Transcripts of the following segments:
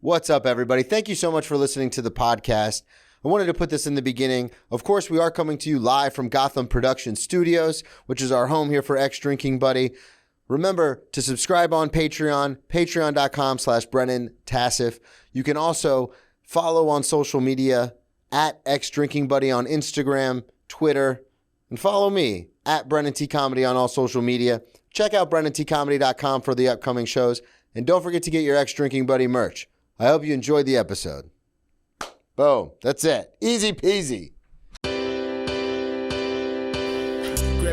What's up, everybody? Thank you so much for listening to the podcast. I wanted to put this in the beginning. Of course, we are coming to you live from Gotham Production Studios, which is our home here for X Drinking Buddy. Remember to subscribe on Patreon, patreon.com/Brennan Tassif. You can also follow on social media at X Drinking Buddy on Instagram, Twitter, and follow me at Brennan T Comedy on all social media. Check out BrennanTComedy.com for the upcoming shows. And don't forget to get your X Drinking Buddy merch. I hope you enjoyed the episode. Boom. That's it. Easy peasy. Grab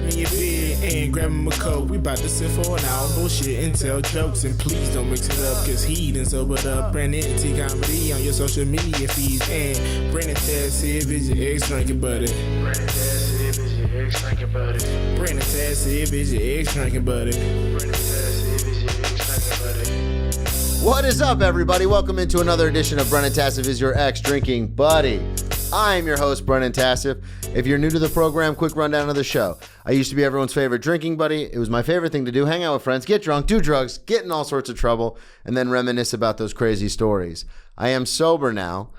me a beer and grab me a coke. We about to sit for an hour, bullshit and tell jokes. And please don't mix it up, cause he done sobered up. Brennan T Comedy on your social media feeds. And Brennan Tassif is your X Drinking Buddy. Brennan Tassif is your X Drinking Buddy. Brennan Tassif is your X Drinking Buddy. Brennan Tassif is your X Drinking Buddy. What is up, everybody? Welcome into another edition of Brennan Tassif is your X Drinking Buddy. I am your host, Brennan Tassif. If you're new to the program, quick rundown of the show. I used to be everyone's favorite drinking buddy. It was my favorite thing to do, hang out with friends, get drunk, do drugs, get in all sorts of trouble, and then reminisce about those crazy stories. I am sober now,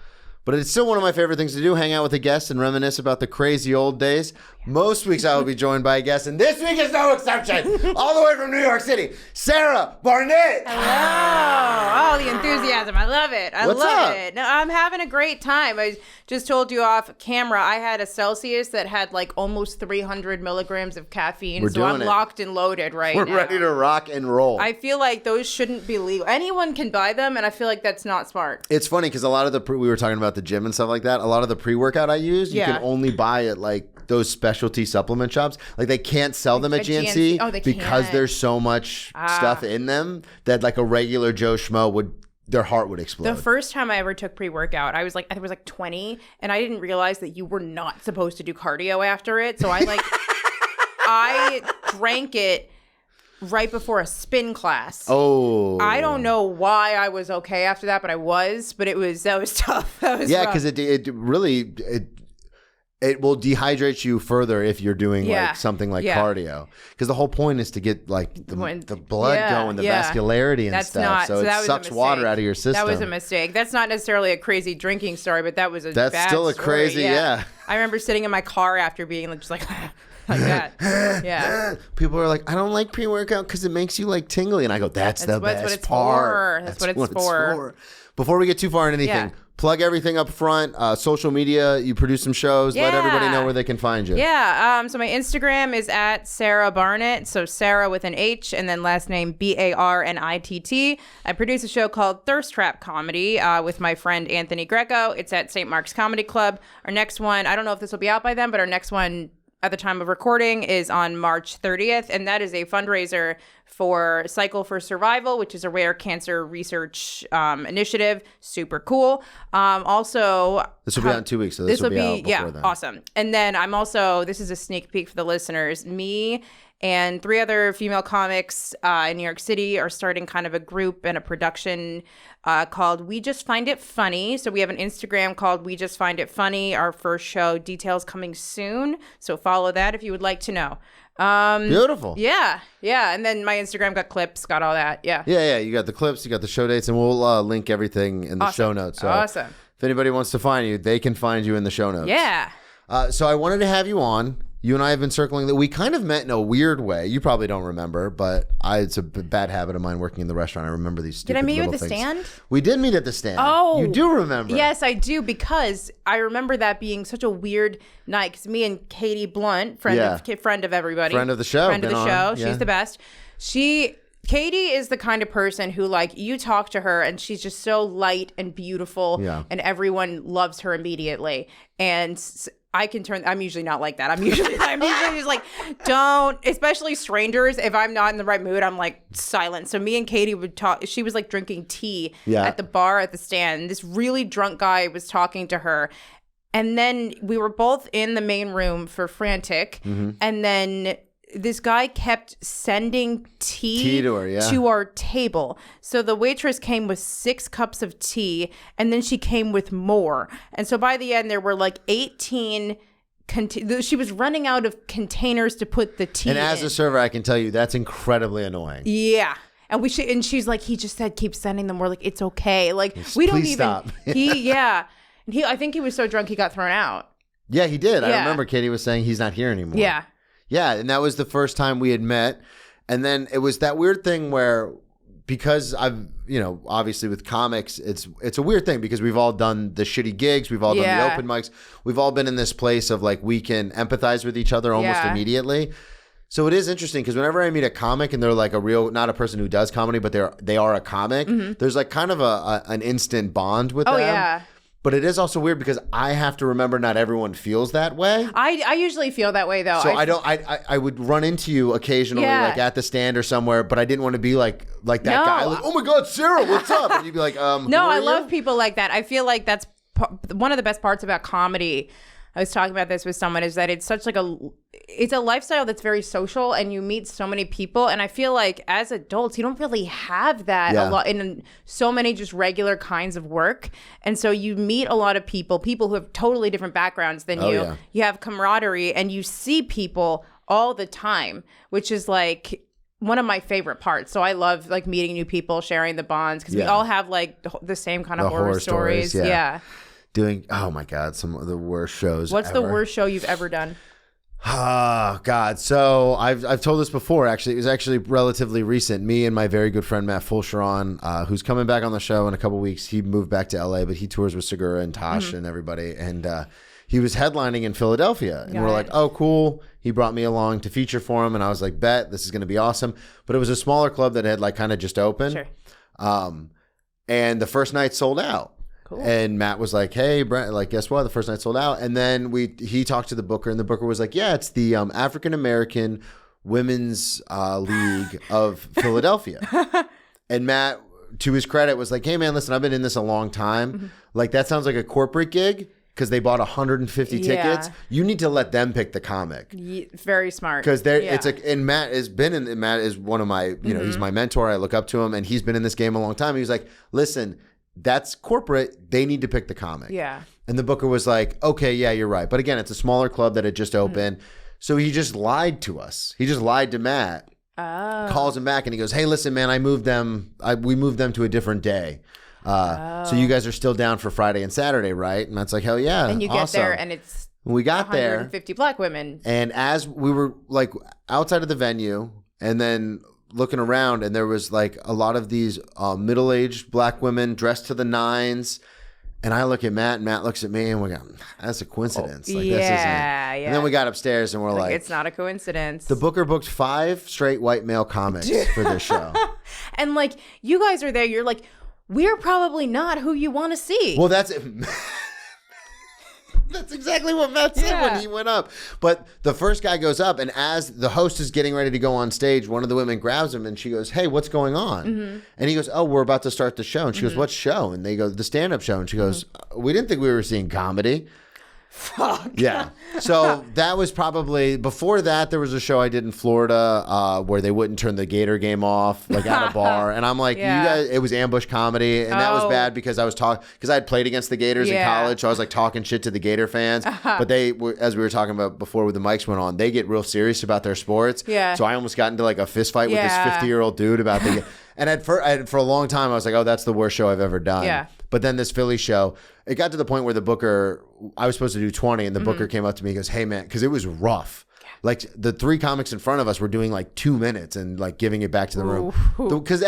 but it's still one of my favorite things to do, hang out with a guest and reminisce about the crazy old days. Most weeks I will be joined by a guest, and this week is no exception. All the way from New York City, Sarah Barnitt. Hello. Oh, the enthusiasm. I love it. I What's love up? it. No, I'm having a great time. I just told you off camera, I had a Celsius that had like almost 300 milligrams of caffeine. We're so I'm doing it. locked and loaded right We're now. ready to rock and roll. I feel like those shouldn't be legal. Anyone can buy them, and I feel like that's not smart. It's funny because a lot of we were talking about the gym and stuff like that. A lot of the pre-workout I use, you Yeah. can only buy at like those specialty supplement shops. Like they can't sell them at GNC, Oh, they because can't. there's so much stuff in them that like a regular Joe Schmo their heart would explode. The first time I ever took pre-workout, I was like 20, and I didn't realize that you were not supposed to do cardio after it. So I drank it right before a spin class. Oh. I don't know why I was okay after that, but I was. But that was tough. That was rough. because it really it will dehydrate you further if you're doing like something like cardio. Because the whole point is to get like the blood going, the vascularity and stuff. So it sucks water out of your system. That was a mistake. That's not necessarily a crazy drinking story, but that was a That's bad still a story. crazy, I remember sitting in my car after being just like like that. Yeah. People are like, I don't like pre-workout because it makes you like tingly. And I go, that's the best what it's part. For. That's what it's for. Before we get too far into anything, plug everything up front. Social media, you produce some shows. Let everybody know where they can find you. Yeah. So my Instagram is at Sarah Barnitt. So Sarah with an H and then last name Barnitt. I produce a show called Thirst Trap Comedy with my friend Anthony Greco. It's at St. Mark's Comedy Club. Our next one, I don't know if this will be out by then, but our next one at the time of recording is on March 30th, and that is a fundraiser for Cycle for Survival, which is a rare cancer research initiative. Super cool. Also, this will be out in 2 weeks, so this will be out before then. Awesome. And then I'm also, this is a sneak peek for the listeners, me and 3 other female comics in New York City are starting kind of a group and a production called We Just Find It Funny. So we have an Instagram called We Just Find It Funny. Our first show, details coming soon. So follow that if you would like to know. Beautiful. Yeah. And then my Instagram got clips, got all that. Yeah. You got the clips, you got the show dates, and we'll link everything in the show notes. So awesome. If anybody wants to find you, they can find you in the show notes. Yeah. So I wanted to have you on. You and I have been circling that. We kind of met in a weird way. You probably don't remember, but it's a bad habit of mine working in the restaurant. I remember these stupid Did I meet you at little the things. stand? We did meet at the stand. Oh. You do remember. Yes, I do, because I remember that being such a weird night. Because me and Katie Blunt, friend of everybody. Friend of the show. Friend of the show. She's the best. Katie is the kind of person who, like, you talk to her and she's just so light and beautiful and everyone loves her immediately. And I'm usually not like that. I'm usually just like, don't, especially strangers. If I'm not in the right mood, I'm like silent. So me and Katie would talk. She was like drinking tea at the bar at the stand. This really drunk guy was talking to her. And then we were both in the main room for Frantic. Mm-hmm. And then this guy kept sending tea to her, to our table. So the waitress came with 6 cups of tea, and then she came with more. And so by the end, there were like 18 she was running out of containers to put the tea in. And as a server, I can tell you that's incredibly annoying. Yeah. And she's like, he just said, keep sending them. We're like, it's okay. Like, we don't even stop. I think he was so drunk he got thrown out. Yeah, he did. Yeah. I remember Katie was saying he's not here anymore. Yeah. Yeah, and that was the first time we had met. And then it was that weird thing where, because I've, obviously with comics, it's a weird thing because we've all done the shitty gigs. We've all done the open mics. We've all been in this place of like, we can empathize with each other almost immediately. So it is interesting because whenever I meet a comic and they're like not a person who does comedy, but they are a comic, there's like kind of an instant bond with them. Yeah. But it is also weird because I have to remember not everyone feels that way. I usually feel that way though. So I would run into you occasionally like at the stand or somewhere, but I didn't want to be like that guy. Like, oh my God, Sarah, what's up? And you'd be like, no, I love people like that. I feel like that's one of the best parts about comedy. I was talking about this with someone, is that it's such like it's a lifestyle that's very social and you meet so many people. And I feel like as adults, you don't really have that a lot in so many just regular kinds of work. And so you meet a lot of people who have totally different backgrounds than you. Yeah. You have camaraderie and you see people all the time, which is like one of my favorite parts. So I love like meeting new people, sharing the bonds, because we all have like the same kind of horror stories. Yeah. Doing, oh my God, some of the worst shows What's the worst show you've ever done? Oh God. So I've told this before, actually. It was actually relatively recent. Me and my very good friend Matt Fulcheron, who's coming back on the show in a couple weeks. He moved back to LA, but he tours with Segura and Tosh and everybody. And he was headlining in Philadelphia. And we're like, oh, cool. He brought me along to feature for him. And I was like, bet, this is going to be awesome. But it was a smaller club that had like kind of just opened. Sure. And the first night sold out. Cool. And Matt was like, hey, Brent, like, guess what? The first night sold out. And then he talked to the booker, and the booker was like, yeah, it's the African-American Women's League of Philadelphia. And Matt, to his credit, was like, hey, man, listen, I've been in this a long time. Like, that sounds like a corporate gig because they bought 150 tickets. You need to let them pick the comic. Very smart. Because and Matt Matt is one of my, he's my mentor. I look up to him, and he's been in this game a long time. He was like, listen, that's corporate. They need to pick the comic. Yeah. And the booker was like, okay, yeah, you're right. But again, it's a smaller club that had just opened. So he just lied to us. He just lied to Matt. Oh. Calls him back and he goes, hey, listen, man, we moved them to a different day. So you guys are still down for Friday and Saturday, right? And Matt's like, hell yeah. And you get there and it's we got 150 black women. And as we were like outside of the venue and then looking around, and there was like a lot of these middle-aged black women dressed to the nines, and I look at Matt, and Matt looks at me, and we go, that's a coincidence. Like, this isn't. And then we got upstairs, and we're like, it's not a coincidence. The booker booked 5 straight white male comics for this show. And like, you guys are there, you're like, we're probably not who you want to see. Well, that's it. That's exactly what Matt said when he went up. But the first guy goes up, and as the host is getting ready to go on stage, one of the women grabs him, and she goes, hey, what's going on? And he goes, oh, we're about to start the show. And she goes, what show? And they go, the stand-up show. And she goes, we didn't think we were seeing comedy. Fuck. Yeah. So that was probably, before that, there was a show I did in Florida where they wouldn't turn the Gator game off, like at a bar. And I'm like, you guys, it was ambush comedy. And that was bad because because I had played against the Gators in college. So I was like talking shit to the Gator fans. But they, as we were talking about before with the mics went on, they get real serious about their sports. Yeah. So I almost got into like a fist fight with this 50-year-old dude about the And for a long time, I was like, oh, that's the worst show I've ever done. Yeah. But then this Philly show, it got to the point where the booker, I was supposed to do 20, and the booker came up to me and goes, hey, man, because it was rough. Like the 3 comics in front of us were doing like 2 minutes and like giving it back to the room. Because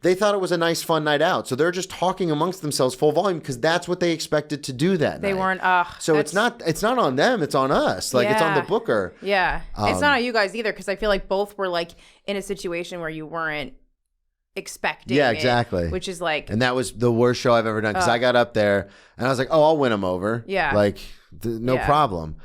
they thought it was a nice, fun night out. So they're just talking amongst themselves full volume because that's what they expected to do that night. They weren't, so it's not on them, it's on us. Like it's on the booker. Yeah. It's not on you guys either because I feel like both were like in a situation where you weren't expecting exactly. Which is like, and that was the worst show I've ever done because I got up there and I was like, oh, I'll win them over. Yeah. Like no problem.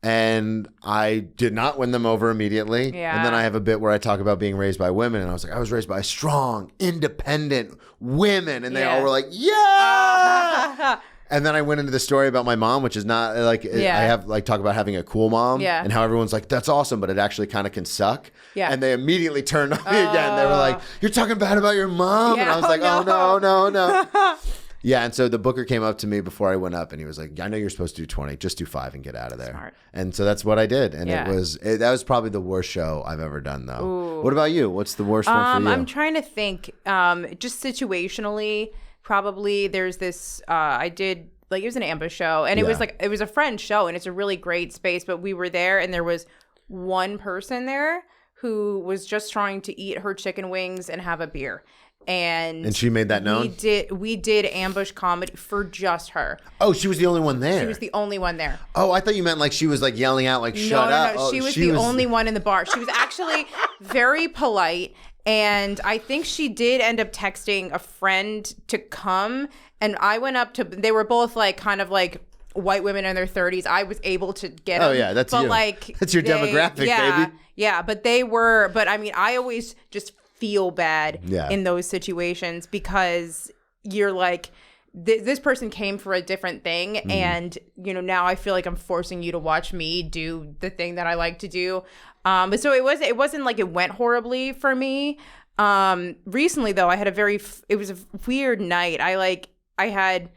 And I did not win them over immediately. Yeah. And then I have a bit where I talk about being raised by women, and I was like, I was raised by strong, independent women, and they all were like, yeah. And then I went into the story about my mom, which is not like, I have like talk about having a cool mom and how everyone's like, that's awesome, but it actually kind of can suck. Yeah. And they immediately turned on me again. They were like, you're talking bad about your mom. And I was like, oh, no. Yeah, and so the booker came up to me before I went up, and he was like, I know you're supposed to do 20. Just do 5 and get out of there. Smart. And so that's what I did. And that was probably the worst show I've ever done, though. Ooh. What about you? What's the worst one for you? I'm trying to think. Just situationally, probably there's this, I did, like, it was an ambush show, and it was a friend show, and it's a really great space, but we were there, and there was one person there who was just trying to eat her chicken wings and have a beer. And she made that known? We did ambush comedy for just her. Oh, she was the only one there? She was the only one there. Oh, I thought you meant like she was like yelling out like, shut up. No. She was the only one in the bar. She was actually very polite. And I think she did end up texting a friend to come. And I went up to, they were both like kind of like white women in their 30s. I was able to get them. Oh, yeah, that's you. Like, that's your demographic, baby. Yeah, but I mean, I always just feel bad in those situations because you're like, this person came for a different thing, and now I feel like I'm forcing you to watch me do the thing that I like to do. But so it wasn't like it went horribly for me. Recently though, I had it was a weird night. I had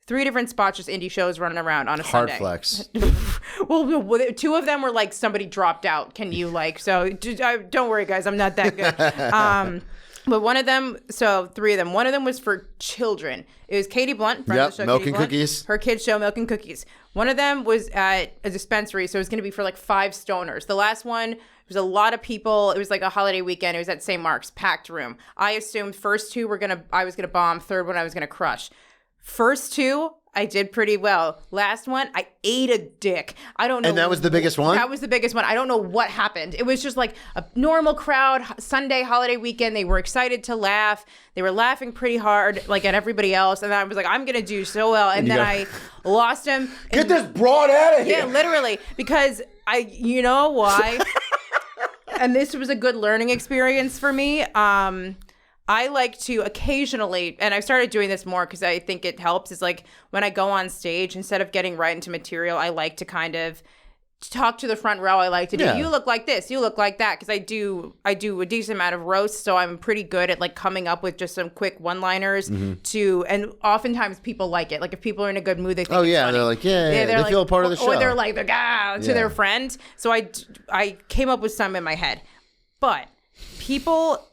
3 different spots, just indie shows running around on a Sunday. Hard flex. Well, 2 of them were like somebody dropped out. Can you so don't worry, guys, I'm not that good. But one of them, so 3 of them. One of them was for children. It was Katie Blunt, friend of the show, Milk Katie and Blunt, Cookies. Her kids show, Milk and Cookies. One of them was at a dispensary, so it was going to be for like 5 stoners. The last one, there was a lot of people. It was like a holiday weekend. It was at St. Mark's, packed room. I assumed first 2 I was gonna bomb. Third one I was gonna crush. First 2, I did pretty well. Last one, I ate a dick. I don't know. And that was the biggest one? That was the biggest one. I don't know what happened. It was just like a normal crowd, Sunday, holiday weekend. They were excited to laugh. They were laughing pretty hard, like at everybody else. And I was like, I'm going to do so well. And then I lost him. Get this broad out of here. Yeah, literally. Because you know why? And this was a good learning experience for me. I like to occasionally, and I've started doing this more because I think it helps, is like when I go on stage, instead of getting right into material, I like to kind of talk to the front row. I like to do, you look like this, you look like that, because I do a decent amount of roasts, so I'm pretty good at like coming up with just some quick one-liners and oftentimes people like it. Like if people are in a good mood, they think it's funny. They're like, they feel a part of the show. Or they're like, to their friend. So I came up with some in my head. But people...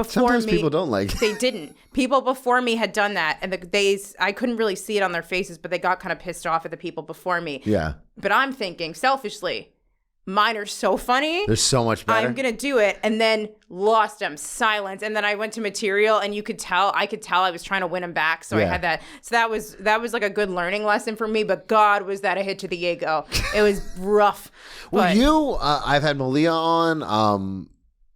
Sometimes people don't like it. They didn't. People before me had done that, and I couldn't really see it on their faces, but they got kind of pissed off at the people before me. Yeah. But I'm thinking, selfishly, mine are so funny. They're so much better. I'm going to do it, and then lost them, silence, and then I went to material, and I could tell I was trying to win them back, so I had that. So that was like a good learning lesson for me, but God, was that a hit to the ego. It was rough. Well, I've had Malia on,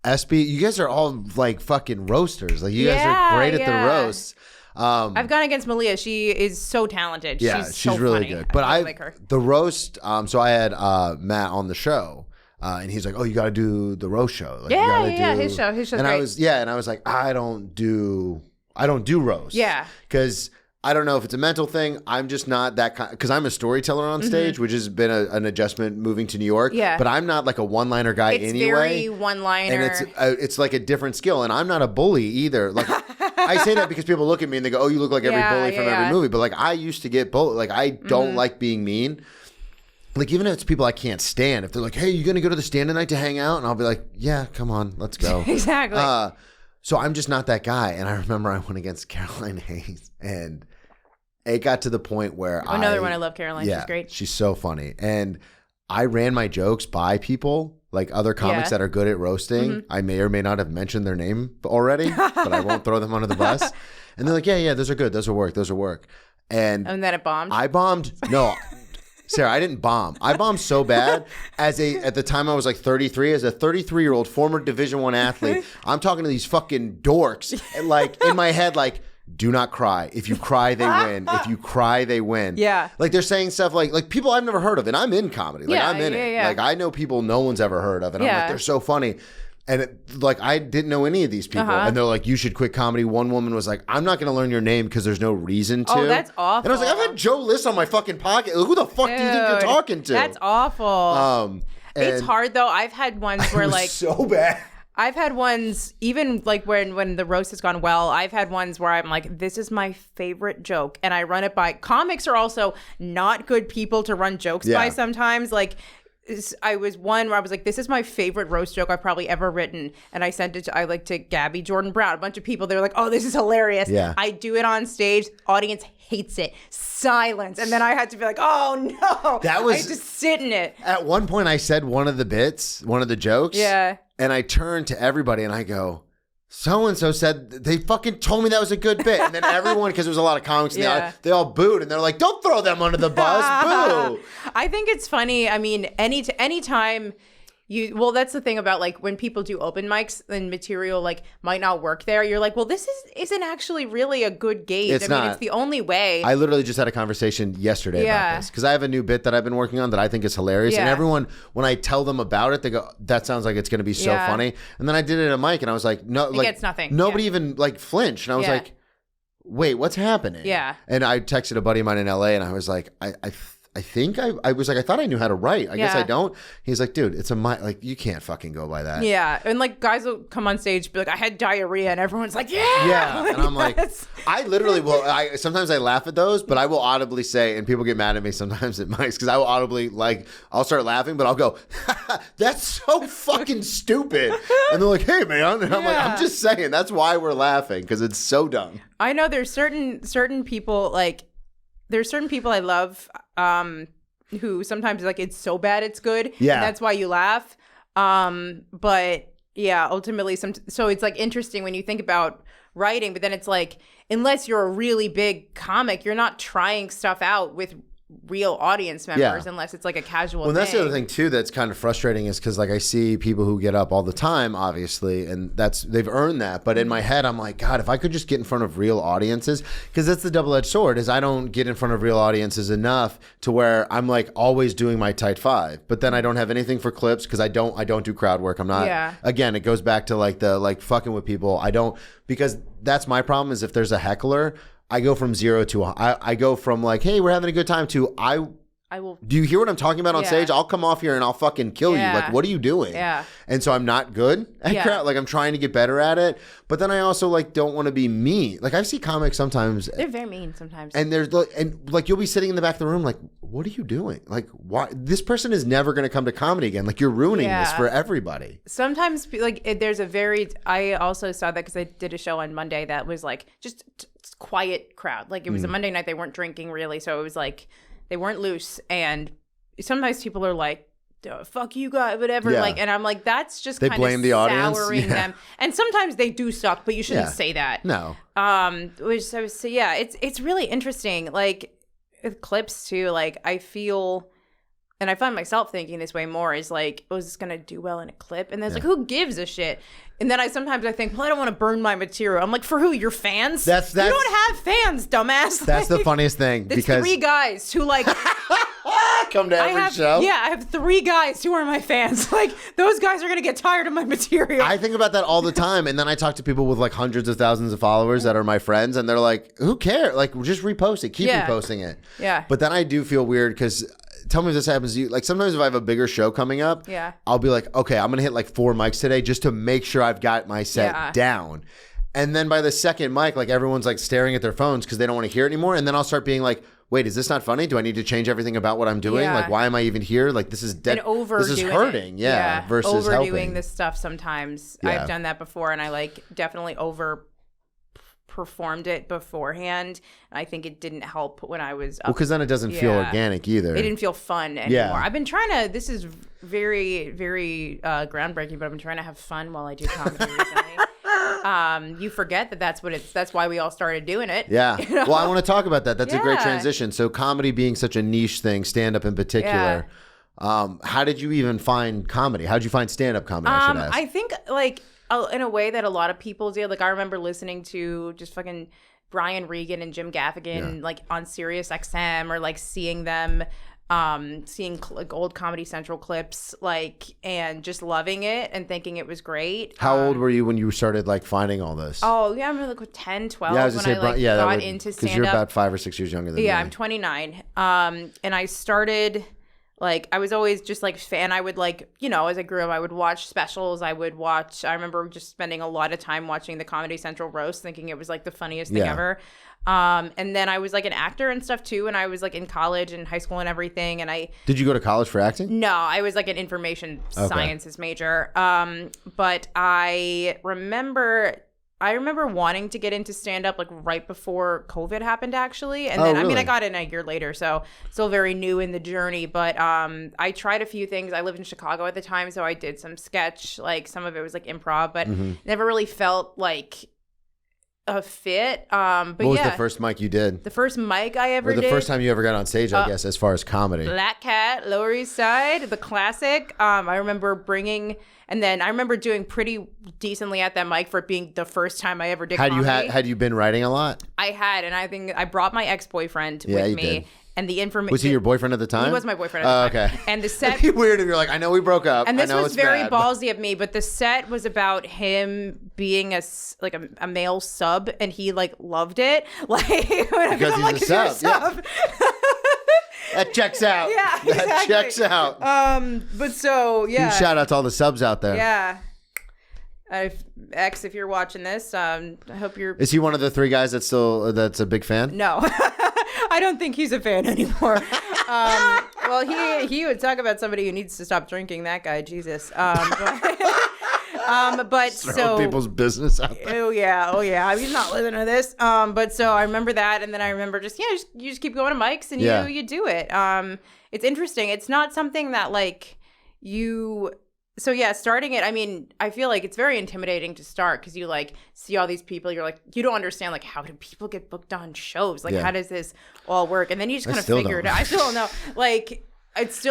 SB, you guys are all like fucking roasters. Like you guys are great at the roasts. I've gone against Malia. She is so talented. Yeah, she's so really funny. Good. But I like her. The roast. So I had Matt on the show, and he's like, "Oh, you got to do the roast show." Like, his show. His show's and great. I was like, I don't do roast. Yeah, because I don't know if it's a mental thing. I'm just not that kind, because I'm a storyteller on stage, which has been an adjustment moving to New York. Yeah. But I'm not like a one-liner guy anyway. It's very one-liner. And it's like a different skill. And I'm not a bully either. Like I say that because people look at me and they go, "Oh, you look like every bully from every movie." But like I used to get bullied. Like I don't like being mean. Like even if it's people I can't stand, if they're like, "Hey, you gonna go to the stand tonight to hang out?" And I'll be like, "Yeah, come on, let's go." Exactly. So I'm just not that guy. And I remember I went against Caroline Hayes, and it got to the point where another one I love, Caroline. Yeah, she's great. She's so funny. And I ran my jokes by people, like other comics that are good at roasting. I may or may not have mentioned their name already, but I won't throw them under the bus. And they're like, yeah, those are good. Those will work. And then it bombed? I bombed. No, Sarah, I didn't bomb. I bombed so bad at the time I was like 33, as a 33-year-old former Division I athlete. I'm talking to these fucking dorks, and like in my head, like, do not cry. If you cry, they win. If you cry, they win. Yeah. Like they're saying stuff like people I've never heard of, and I'm in comedy. Like I'm in it. Like I know people no one's ever heard of, and I'm like, they're so funny. And like I didn't know any of these people, and they're like, you should quit comedy. One woman was like, I'm not going to learn your name because there's no reason to. Oh, that's awful. And I was like, I've had Joe List on my fucking pocket. Who the fuck do you think you're talking to? That's awful. It's hard though. I've had ones where like so bad. I've had ones, even like when the roast has gone well, I've had ones where I'm like, this is my favorite joke. And I run it by. Comics are also not good people to run jokes by sometimes. Like, I was one where I was like, this is my favorite roast joke I've probably ever written. And I sent it to Gabby Jordan Brown, a bunch of people. They were like, oh, this is hilarious. Yeah. I do it on stage. Audience hates it. Silence. And then I had to be like, oh, no. I just sit in it. At one point, I said one of the jokes. Yeah. And I turned to everybody and I go, so-and-so said, they fucking told me that was a good bit. And then everyone, because there was a lot of comics, they all booed. And they're like, don't throw them under the bus. Boo. I think it's funny. I mean, anytime that's the thing about like when people do open mics and material like might not work there. You're like, well, this isn't actually really a good gauge. It's not. It's the only way. I literally just had a conversation yesterday about this because I have a new bit that I've been working on that I think is hilarious. And everyone, when I tell them about it, they go, that sounds like it's going to be so funny. And then I did it at a mic and I was like, no, like gets nothing. Nobody even like flinched. And I was like, wait, what's happening? Yeah. And I texted a buddy of mine in LA and I was like, I think I was like, I thought I knew how to write. I guess I don't. He's like, dude, it's a mic. Like, you can't fucking go by that. Yeah. And like guys will come on stage, be like, I had diarrhea. And everyone's like, yeah. Yeah. And I'm like, I literally will. Sometimes I laugh at those, but I will audibly say, and people get mad at me sometimes at mics because I will audibly, like, I'll start laughing, but I'll go, that's so fucking stupid. And they're like, hey, man. And I'm like, I'm just saying, that's why we're laughing because it's so dumb. I know there's certain people, like, there's certain people I love who sometimes like it's so bad it's good. Yeah. And that's why you laugh. But yeah, ultimately so it's like interesting when you think about writing, but then it's like unless you're a really big comic, you're not trying stuff out with real audience members unless it's like a casual thing. That's the other thing too that's kind of frustrating is because like I see people who get up all the time obviously and they've earned that, but in my head I'm like, God, if I could just get in front of real audiences, because that's the double-edged sword is I don't get in front of real audiences enough to where I'm like always doing my tight five, but then I don't have anything for clips because I don't do crowd work. I'm not again, it goes back to like the like fucking with people. I don't, because that's my problem is if there's a heckler, I go from 0 to I go from like, hey, we're having a good time to I will. Do you hear what I'm talking about on stage? I'll come off here and I'll fucking kill you. Like, what are you doing? Yeah. And so I'm not good at crowd. Like I'm trying to get better at it, but then I also like don't want to be mean. Like I see comics sometimes. They're very mean sometimes. And like you'll be sitting in the back of the room like, what are you doing? Like why? This person is never going to come to comedy again. Like you're ruining this for everybody. Sometimes like I also saw that because I did a show on Monday that was like just quiet crowd. Like it was a Monday night. They weren't drinking really. So it was like they weren't loose. And sometimes people are like, fuck you guys, whatever. Yeah. Like, and I'm like, that's just kind of souring the audience. Them. And sometimes they do suck, but you shouldn't say that. No. Which I was, so yeah, it's really interesting. Like with clips too, like I feel, and I find myself thinking this way more is like, oh, is this going to do well in a clip? And then it's like, who gives a shit? And then I think, well, I don't want to burn my material. I'm like, for who? Your fans? You don't have fans, dumbass. That's the funniest thing. It's because 3 guys who like come to every show. Yeah, I have 3 guys who are my fans. Like those guys are gonna get tired of my material. I think about that all the time, and then I talk to people with like hundreds of thousands of followers that are my friends, and they're like, "Who cares? Like, just repost it. Keep reposting it." Yeah. But then I do feel weird because. Tell me if this happens to you. Like sometimes if I have a bigger show coming up, I'll be like, okay, I'm going to hit like 4 mics today just to make sure I've got my set down. And then by the second mic, like everyone's like staring at their phones because they don't want to hear it anymore. And then I'll start being like, wait, is this not funny? Do I need to change everything about what I'm doing? Like, why am I even here? Like, this is dead. This is hurting. Yeah. Versus overdoing helping. This stuff sometimes. I've done that before and I like definitely performed it beforehand. I think it didn't help when I was up. Well, because then it doesn't feel organic either. It didn't feel fun anymore. I've been trying to, this is very, very groundbreaking, but I've been trying to have fun while I do comedy recently. You forget that's why we all started doing it. Yeah. You know? Well, I want to talk about that. That's a great transition. So comedy being such a niche thing, stand-up in particular, how did you even find comedy? How did you find stand-up comedy, I should ask? I think like, in a way that a lot of people did. Like I remember listening to just fucking Brian Regan and Jim Gaffigan like on Sirius XM or like seeing them seeing like old Comedy Central clips like and just loving it and thinking it was great. How old were you when you started like finding all this? Oh yeah, I'm like 10, 12 when I got into stand-up. Because you're about 5 or 6 years younger than me. Yeah, I'm 29. And I started Like, I was always just, like, fan. I would, like, you know, as I grew up, I would watch specials. I remember just spending a lot of time watching the Comedy Central roast, thinking it was, like, the funniest thing ever. And then I was, like, an actor and stuff, too. And I was, like, in college and high school and everything. And Did you go to college for acting? No, I was, like, an information sciences major. But I remember wanting to get into stand-up, like, right before COVID happened, actually. And then, really? I mean, I got in a year later, so still very new in the journey. But I tried a few things. I lived in Chicago at the time, so I did some sketch. Like, some of it was, like, improv, but never really felt like a fit. But what was the first mic you did? The first mic I ever did? The first time you ever got on stage, I guess, as far as comedy. Black Cat, Lower East Side, the classic. I remember and then I remember doing pretty decently at that mic for it being the first time I ever did comedy. Had you been writing a lot? I had, and I think I brought my ex-boyfriend with me. Did. And the information. Was he your boyfriend at the time? He was my boyfriend at the time. Okay. And the set. It'd be weird if you're like, I know we broke up. And this was very bad, ballsy of me, but the set was about him being a male sub, and he like loved it. Like because he's a sub. Yeah. That checks out. Yeah, that checks out. But so yeah. Shout out to all the subs out there. Yeah. X, if you're watching this, I hope you're. Is he one of the three guys that's a big fan? No. I don't think he's a fan anymore. Well, he would talk about somebody who needs to stop drinking. That guy, Jesus. But so people's business out there. Oh yeah. He's not listening to this. But so I remember that, and then I remember you just keep going to mics and you do it. It's interesting. It's not something that like you. So yeah, starting it, I mean, I feel like it's very intimidating to start because you like see all these people. You're like, you don't understand like how do people get booked on shows? Like how does this all work? And then you just kind of figure it out. I still don't know. Like it's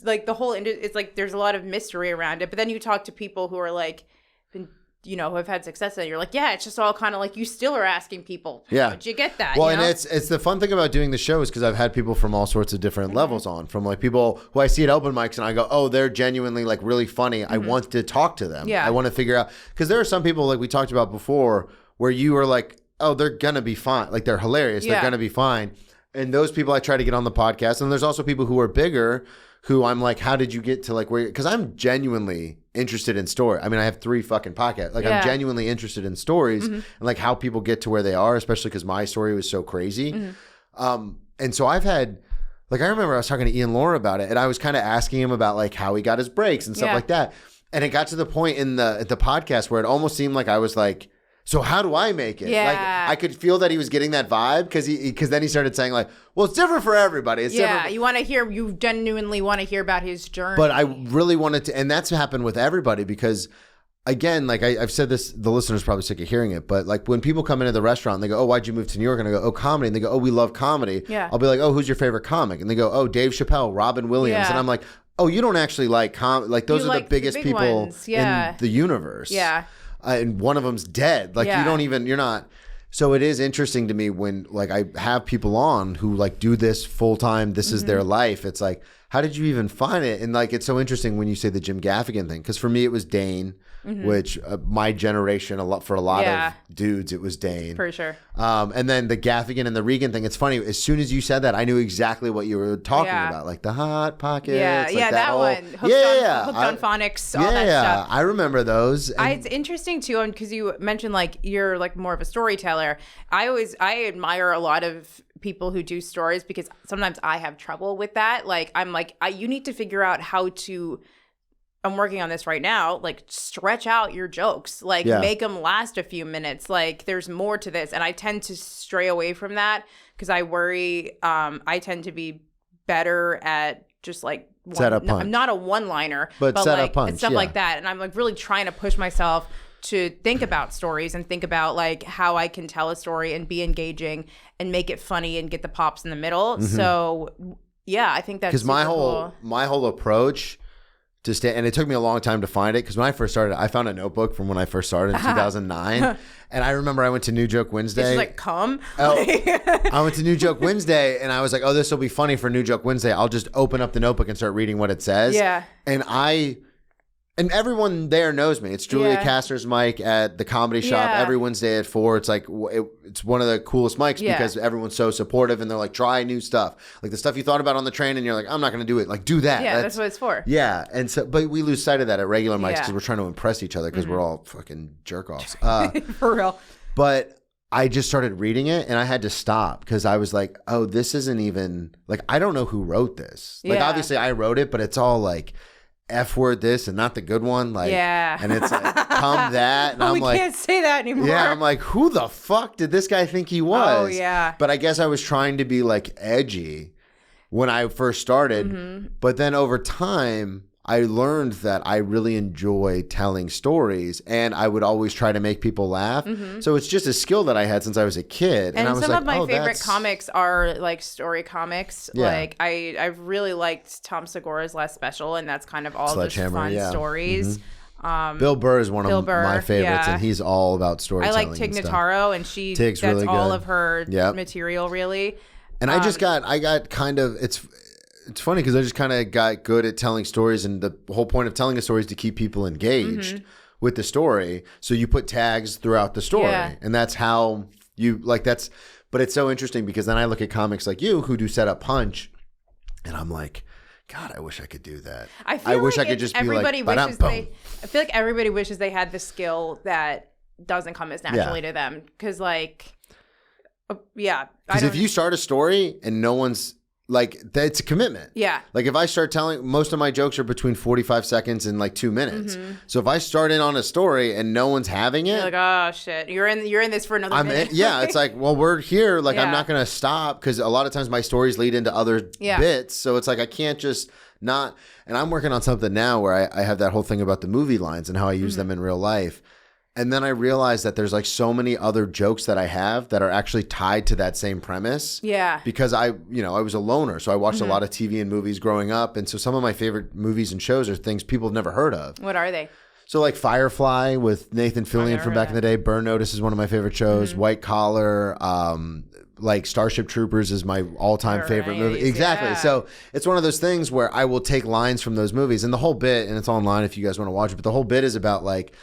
like the whole it's like there's a lot of mystery around it. But then you talk to people who are like been who have had success, and you're like, yeah, it's just all kind of like you still are asking people, did you get that? Well, and it's the fun thing about doing the shows because I've had people from all sorts of different levels on, from like people who I see at open mics and I go, oh, they're genuinely like really funny. I want to talk to them. I want to figure out, because there are some people like we talked about before where you are like, oh, they're gonna be fine, like they're hilarious, they're gonna be fine, and those people I try to get on the podcast. And there's also people who are bigger who I'm like, how did you get to like where? Because I'm genuinely interested in story. I mean, I have 3 fucking podcasts. Like I'm genuinely interested in stories and like how people get to where they are, especially because my story was so crazy. And so I've had, like, I remember I was talking to Ian Laura about it, and I was kind of asking him about like how he got his breaks and stuff like that. And it got to the point in the podcast where it almost seemed like I was like, so how do I make it? Like I could feel that he was getting that vibe because then he started saying like, well, it's different for everybody. It's different. You genuinely want to hear about his journey. But I really wanted to, and that's happened with everybody because again, like I've said this, the listeners probably sick of hearing it, but like when people come into the restaurant and they go, oh, why'd you move to New York? And I go, oh, comedy. And they go, oh, we love comedy. I'll be like, oh, who's your favorite comic? And they go, oh, Dave Chappelle, Robin Williams. And I'm like, oh, you don't actually like comedy. Like those are the biggest people in the universe. And one of them's dead. Like you're not. So it is interesting to me when like I have people on who like do this full time. This is their life. It's like, how did you even find it? And like, it's so interesting when you say the Jim Gaffigan thing. Cause for me, it was Dane, which my generation, for a lot of dudes, it was Dane. For sure. And then the Gaffigan and the Regan thing. It's funny. As soon as you said that, I knew exactly what you were talking about. Like the Hot Pockets. That one. Hooked on phonics, all that stuff. I remember those. It's interesting too, because you mentioned like you're like more of a storyteller. I admire a lot of people who do stories because sometimes I have trouble with that. Like I'm like, you need to figure out how to. I'm working on this right now, like stretch out your jokes, like make them last a few minutes. Like there's more to this. And I tend to stray away from that because I worry I tend to be better at just like set up punch. I'm not a one-liner, but set like up punch, and stuff like that. And I'm like really trying to push myself to think about stories and think about like how I can tell a story and be engaging and make it funny and get the pops in the middle. So yeah, I think that's because my whole approach to stay, and it took me a long time to find it because when I first started, I found a notebook from when I first started in 2009, and I remember I went to New Joke Wednesday. It's like I went to New Joke Wednesday, and I was like, oh, this will be funny for New Joke Wednesday. I'll just open up the notebook and start reading what it says. And And everyone there knows me. It's Julia Castor's mic at the comedy shop every Wednesday at 4. It's like, it's one of the coolest mics because everyone's so supportive and they're like, try new stuff. Like the stuff you thought about on the train and you're like, I'm not going to do it. Like, do that. Yeah, that's what it's for. Yeah. And so, but we lose sight of that at regular mics because we're trying to impress each other because we're all fucking jerk-offs. For real. But I just started reading it and I had to stop because I was like, oh, this isn't even, like, I don't know who wrote this. Like, obviously I wrote it, but it's all like, F word this and not the good one, like, and it's like, come that, and I'm like, we can't say that anymore. Yeah, I'm like, who the fuck did this guy think he was? Oh yeah. But I guess I was trying to be like edgy when I first started, but then over time, I learned that I really enjoy telling stories and I would always try to make people laugh. So it's just a skill that I had since I was a kid. And I was some like, of my favorite comics are like story comics. Yeah. Like I really liked Tom Segura's last special and that's kind of all just fun stories. Bill Burr is one of my favorites and he's all about storytelling. I like Tig Notaro and that's really all of her material really. And I got kind of, it's funny because I just kind of got good at telling stories, and the whole point of telling a story is to keep people engaged with the story. So you put tags throughout the story, and that's how you like that's. But it's so interesting because then I look at comics like you who do set up punch, and I'm like, God, I wish I could do that. I wish I could just be like, I feel like everybody wishes they had the skill that doesn't come as naturally to them because, like, because if you start a story and no one's like, it's a commitment. Yeah. Like if I start telling, most of my jokes are between 45 seconds and like 2 minutes. So if I start in on a story and no one's having it. You're like, oh shit, you're in this for another minute. It's like, well, we're here. Like I'm not going to stop because a lot of times my stories lead into other bits. So it's like, I can't just not, and I'm working on something now where I have that whole thing about the movie lines and how I use them in real life. And then I realized that there's like so many other jokes that I have that are actually tied to that same premise. Yeah. Because I was a loner. So I watched a lot of TV and movies growing up. And so some of my favorite movies and shows are things people have never heard of. What are they? So like Firefly with Nathan Fillion from back in the day. Burn Notice is one of my favorite shows. White Collar. Like Starship Troopers is my all-time favorite movie. Exactly. Yeah. So it's one of those things where I will take lines from those movies. And the whole bit, and it's online if you guys want to watch it, but the whole bit is about like,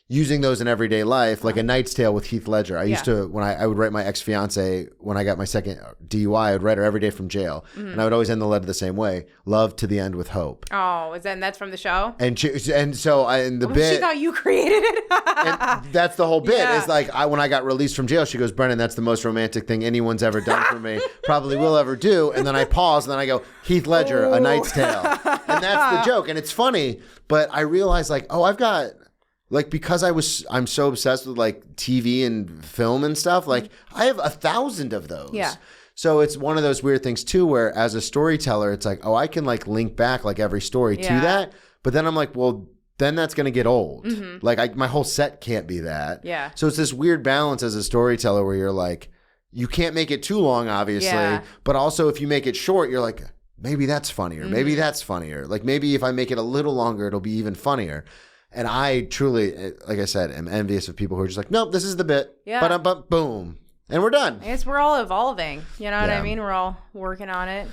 using those in everyday life, like A Knight's Tale with Heath Ledger. I used to, when I would write my ex-fiance, when I got my second DUI, I would write her every day from jail. And I would always end the letter the same way. Love to the end with hope. Oh, that's from the show? And bit. She thought you created it. And that's the whole bit. Is like, when I got released from jail, she goes, Brennan, that's the most romantic thing anyone's ever done for me. Probably will ever do. And then I pause and then I go, Heath Ledger, A Knight's Tale. And that's the joke. And it's funny, but I realized like, I've got... Like, because I'm so obsessed with like TV and film and stuff, like I have 1,000 of those. Yeah. So it's one of those weird things too, where as a storyteller, it's like, I can like link back like every story to that. But then I'm like, well, then that's going to get old. Like my whole set can't be that. Yeah. So it's this weird balance as a storyteller where you're like, you can't make it too long, obviously. But also if you make it short, you're like, maybe that's funnier. Maybe that's funnier. Like maybe if I make it a little longer, it'll be even funnier. And I truly, like I said, am envious of people who are just like, nope, this is the bit. Yeah. But boom. And we're done. I guess we're all evolving. You know what I mean? We're all working on it.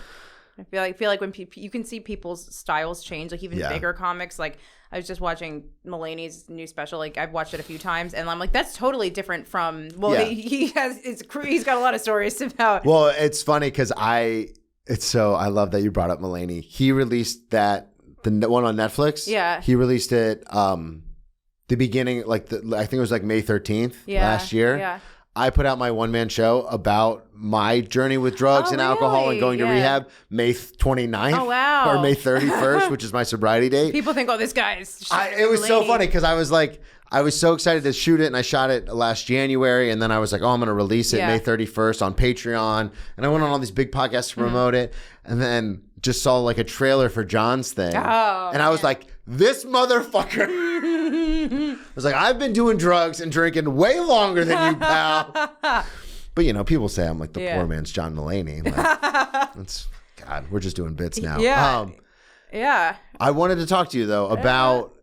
I feel like when people, you can see people's styles change, like even bigger comics. Like I was just watching Mulaney's new special. Like I've watched it a few times and I'm like, that's totally different from, he's got a lot of stories about. Well, it's funny because I love that you brought up Mulaney. He released that. The one on Netflix. Yeah. He released it the beginning, I think it was like May 13th last year. Yeah. I put out my one-man show about my journey with drugs and alcohol and going to rehab May 29th. Oh, wow. Or May 31st, which is my sobriety date. People think, this guy is... It was so funny because I was like... I was so excited to shoot it, and I shot it last January, and then I was like, I'm going to release it May 31st on Patreon. And I went on all these big podcasts to promote it, and then just saw like a trailer for John's thing. Oh, and I was like, this motherfucker. I was like, I've been doing drugs and drinking way longer than you, pal. But, people say I'm like the poor man's John Mulaney. Like, God, we're just doing bits now. Yeah. I wanted to talk to you, though, about...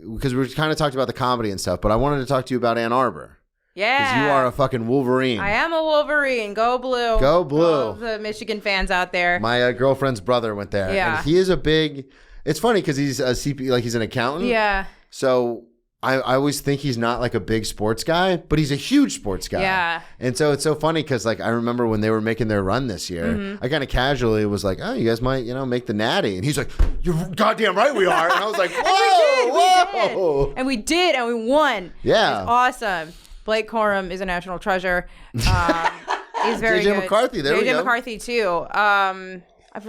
Because we kind of talked about the comedy and stuff, but I wanted to talk to you about Ann Arbor. Yeah. Because you are a fucking Wolverine. I am a Wolverine. Go Blue. Go Blue. All the Michigan fans out there. My girlfriend's brother went there. Yeah. And he is a big... It's funny because he's a CP, like he's an accountant. Yeah. So I always think he's not like a big sports guy, but he's a huge sports guy. Yeah. And so it's so funny because like I remember when they were making their run this year, I kind of casually was like, oh, you guys might, make the natty. And he's like, you're goddamn right we are. And I was like, whoa. And we did, and we won. Yeah. It's awesome. Blake Corum is a national treasure. He's very JJ good. McCarthy, there we go. JJ McCarthy, too.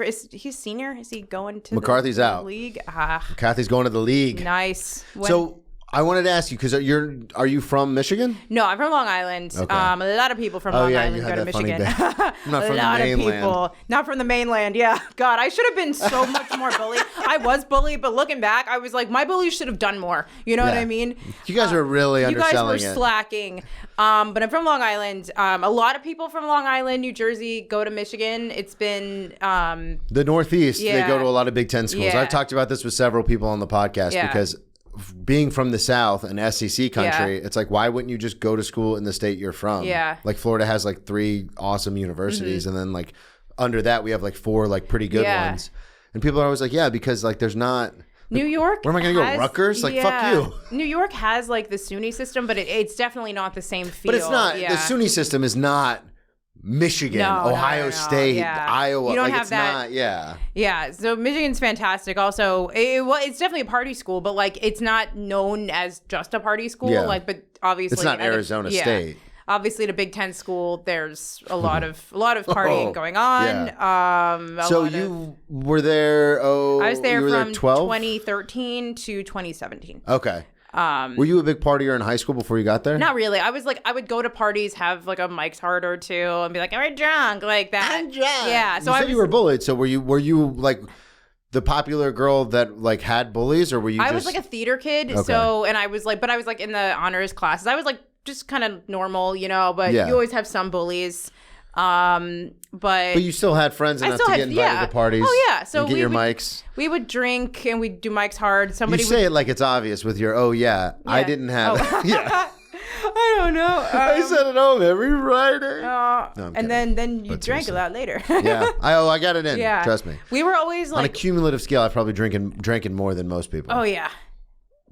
Is he senior? Is he going to McCarthy's the out. league? McCarthy's going to the league. Nice. So I wanted to ask you, because are you from Michigan? No, I'm from Long Island. Okay. A lot of people from Long Island you go had to that funny Michigan. bit. I'm not from the mainland. Not from the mainland. Yeah. God, I should have been so much more bullied. I was bullied, but looking back, I was like, my bullies should have done more. You know what I mean? You guys are really underselling it. You guys were slacking. But I'm from Long Island. A lot of people from Long Island, New Jersey, go to Michigan. It's been the Northeast. Yeah. They go to a lot of Big Ten schools. Yeah. I've talked about this with several people on the podcast because being from the South and SEC country, it's like, why wouldn't you just go to school in the state you're from? Yeah. Like Florida has like 3 awesome universities, and then like under that we have like 4 like pretty good ones. And people are always like, yeah, because like there's not. New York. Where am I going to go? Rutgers? Like, fuck you. New York has like the SUNY system, but it's definitely not the same feel. But it's not. Yeah. The SUNY system is not Michigan, Ohio State, Iowa. You don't like, have it's that. Not, yeah. Yeah. So Michigan's fantastic. Also, it's definitely a party school, but like it's not known as just a party school. Yeah. Like, but obviously It's not Arizona State. Obviously, at a Big Ten school, there's a lot of partying going on. Yeah. So you were there. I was there from 12? 2013 to 2017. Okay. Were you a big partier in high school before you got there? Not really. I would go to parties, have like a Mike's Hard or two, and be like, "I'm drunk," like that. I'm drunk. Yeah. So you were bullied. So were you like the popular girl that like had bullies, or were you? I was like a theater kid. Okay. So, and I was like in the honors classes. I was like just kind of normal, but you always have some bullies. But you still had friends enough to get invited to parties. Oh yeah, so and get your mics. We would drink and we'd do Mike's Hard. Somebody you say it like it's obvious with your I didn't have yeah. I don't know. I sat at home every Friday. No, and then you drank a lot later. Yeah, I got it in. Yeah, trust me. We were always like on a cumulative scale. I probably drinking more than most people. Oh yeah.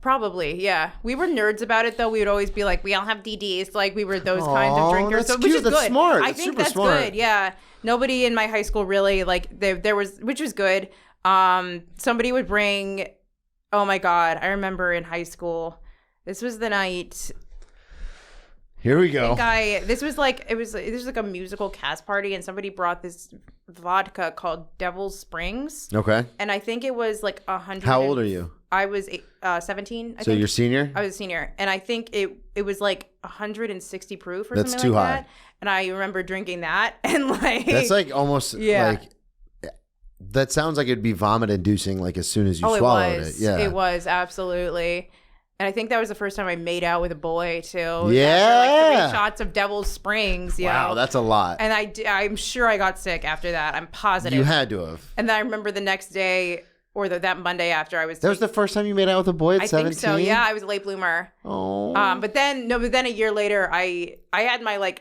Probably, yeah. We were nerds about it, though. We would always be like, we all have DDs. Like, we were those kinds of drinkers. That's which cute. is That's good. smart. I think super that's smart. good, yeah. Nobody in my high school really, like, there was, which was good. Somebody would bring, oh my God, I remember in high school, this was the night. Here we go. This was like a musical cast party, and somebody brought this vodka called Devil's Springs. Okay. And I think it was like 100. How old are you? I was 17. I so think. You're senior? I was a senior, and I think it was like 160 proof or That's something too like high. that. And I remember drinking that, and like that's like almost like that sounds like it'd be vomit inducing like as soon as you swallowed it. Yeah, it was absolutely. And I think that was the first time I made out with a boy too. Yeah, after like 3 shots of Devil's Springs. Wow, that's a lot. And I'm sure I got sick after that. I'm positive. You had to have. And then I remember the next day. Or that Monday after I was. That was the first time you made out with a boy at 17? I think so. Yeah, I was a late bloomer. Oh. But then a year later, I had my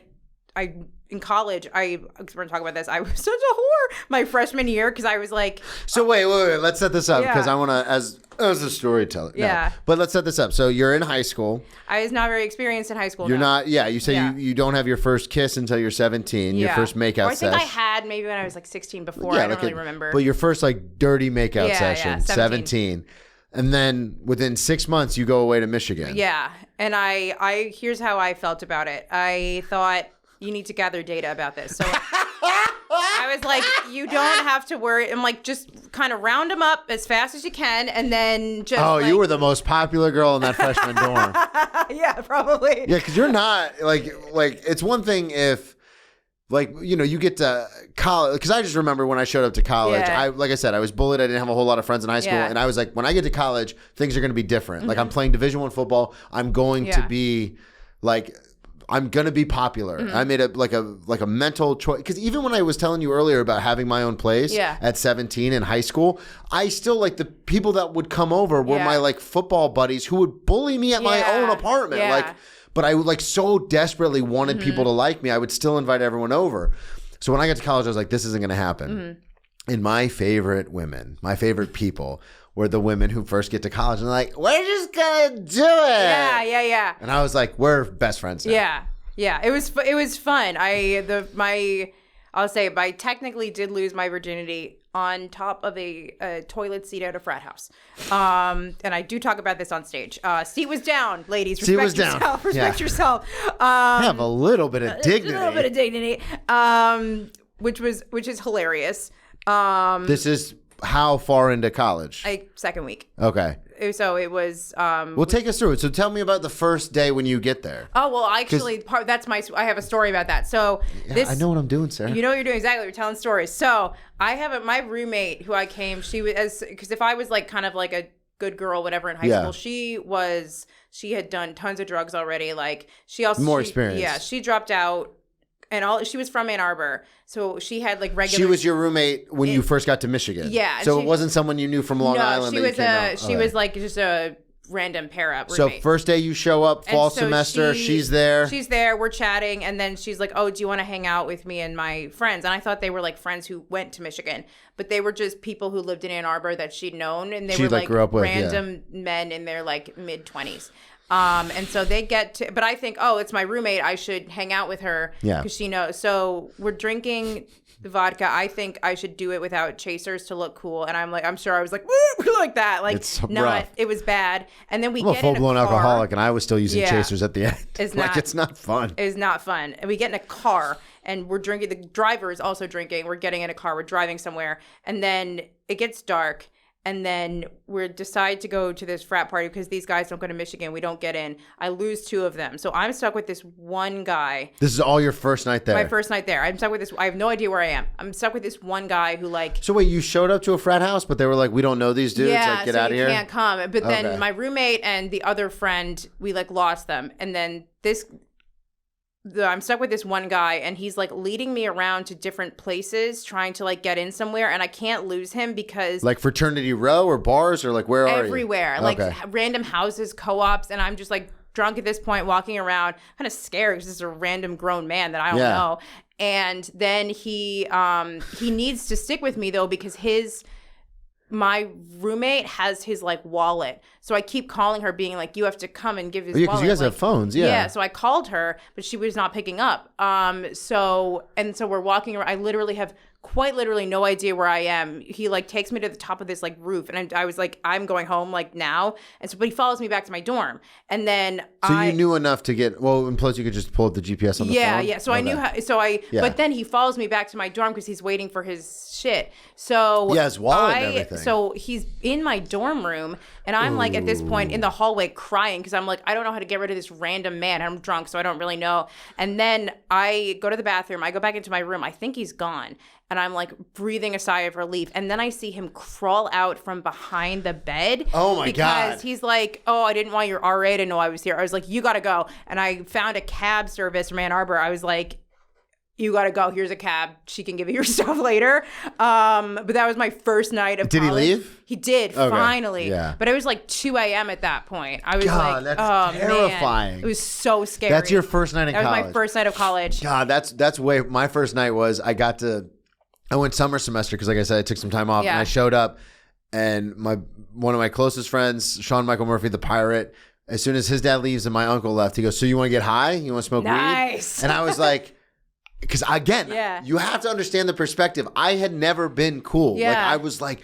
in college. We're gonna talk about this. I was such a whore my freshman year because I was like. So wait. Let's set this up because I want to as a storyteller. Yeah. No, but let's set this up. So you're in high school. I was not very experienced in high school. You're not. Yeah. You say you don't have your first kiss until you're 17. Your first makeout session. I think I had maybe when I was like 16 before. I don't really remember. But your first like dirty makeout session, 17. And then within 6 months, you go away to Michigan. Yeah. And I here's how I felt about it. I thought you need to gather data about this. So I was like, you don't have to worry. I'm like, just kind of round them up as fast as you can, and then just. Oh, you were the most popular girl in that freshman dorm. Yeah, probably. Yeah, because you're not like it's one thing if. Like, you get to college, because I just remember when I showed up to college, like I said, I was bullied. I didn't have a whole lot of friends in high school. And I was like, when I get to college, things are going to be different. Like, I'm playing Division I football. I'm going to be like, I'm going to be popular. I made a mental choice. Because even when I was telling you earlier about having my own place at 17 in high school, I still, like, the people that would come over were my, like, football buddies who would bully me at my own apartment. Yeah. Like, but I like so desperately wanted people to like me. I would still invite everyone over. So when I got to college, I was like, this isn't going to happen. And my favorite women, my favorite people were the women who first get to college and they're like, we're just going to do it. Yeah. And I was like, we're best friends now. Yeah. It was fun. I'll say I technically did lose my virginity on top of a toilet seat at a frat house. And I do talk about this on stage. Seat was down, ladies. Respect yourself. Respect yourself. Have a little bit of dignity. A little bit of dignity. Which is hilarious. This is how far into college? Second week. Okay. So it was. Well, take us through it. So tell me about the first day when you get there. Oh well, actually, I have a story about that. So I know what I'm doing, Sarah. You know what you're doing exactly. You're telling stories. So I have my roommate who I came. She was because if I was like kind of like a good girl, whatever in high school, she had done tons of drugs already. Like she also more experience. Yeah, she dropped out. And she was from Ann Arbor, so she had like regular. She was your roommate when you first got to Michigan. Yeah. So it wasn't someone you knew from Long Island. She was like just a random pair up roommate. So first day you show up, fall semester, she's there. She's there. We're chatting, and then she's like, "Oh, do you want to hang out with me and my friends?" And I thought they were like friends who went to Michigan, but they were just people who lived in Ann Arbor that she'd known, and they were like grew up with, random men in their like mid-20s. And so they get to, but I think, oh, it's my roommate. I should hang out with her because she knows. So we're drinking the vodka. I think I should do it without chasers to look cool. And I'm sure I was like, woo, like that. Like, it's rough. It was bad. And then we I'm get a full-blown in a car. alcoholic, and I was still using chasers at the end. It's not fun. It's not fun. And we get in a car, and we're drinking. The driver is also drinking. We're getting in a car. We're driving somewhere. And then it gets dark. And then we decide to go to this frat party because these guys don't go to Michigan. We don't get in. I lose 2 of them. So I'm stuck with this one guy. This is all your first night there? My first night there. I'm stuck with this. I have no idea where I am. I'm stuck with this one guy who like. So wait, you showed up to a frat house, but they were like, we don't know these dudes. Like, get out of here. Yeah, you can't come. But then my roommate and the other friend, we like lost them. And then I'm stuck with this one guy, and he's like leading me around to different places trying to like get in somewhere, and I can't lose him because like fraternity row or bars or like where are you? Everywhere, like random houses, co-ops, and I'm just like drunk at this point, walking around, kind of scared because this is a random grown man that I don't know. And then he needs to stick with me though because my roommate has his like wallet. So I keep calling her being like, you have to come and give his wallet. Because you guys have phones. Yeah. So I called her, but she was not picking up. So we're walking around. I literally have quite literally no idea where I am. He like takes me to the top of this like roof, and I was like, I'm going home like now. And so, but he follows me back to my dorm, and then you knew enough to get and plus you could just pull up the GPS on the phone. Yeah. So I knew how. But then he follows me back to my dorm because he's waiting for his shit. So his wallet and everything. So he's in my dorm room, and I'm like at this point in the hallway crying because I'm like, I don't know how to get rid of this random man. I'm drunk, so I don't really know. And then I go to the bathroom. I go back into my room. I think he's gone. And I'm like breathing a sigh of relief. And then I see him crawl out from behind the bed. Oh my God. Because he's like, oh, I didn't want your RA to know I was here. I was like, you got to go. And I found a cab service from Ann Arbor. I was like, you got to go. Here's a cab. She can give you your stuff later. But that was my first night of college. Did he leave? He did, finally. Yeah. But it was like 2 a.m. at that point. I was that's terrifying. Man. It was so scary. That's your first night in college? That was my first night of college. God, that's way. My first night was I went summer semester because, like I said, I took some time off, and I showed up, and one of my closest friends, Sean Michael Murphy, the pirate, as soon as his dad leaves and my uncle left, he goes, so you want to get high? You want to smoke weed? And I was like, because again, you have to understand the perspective. I had never been cool. Like I was like,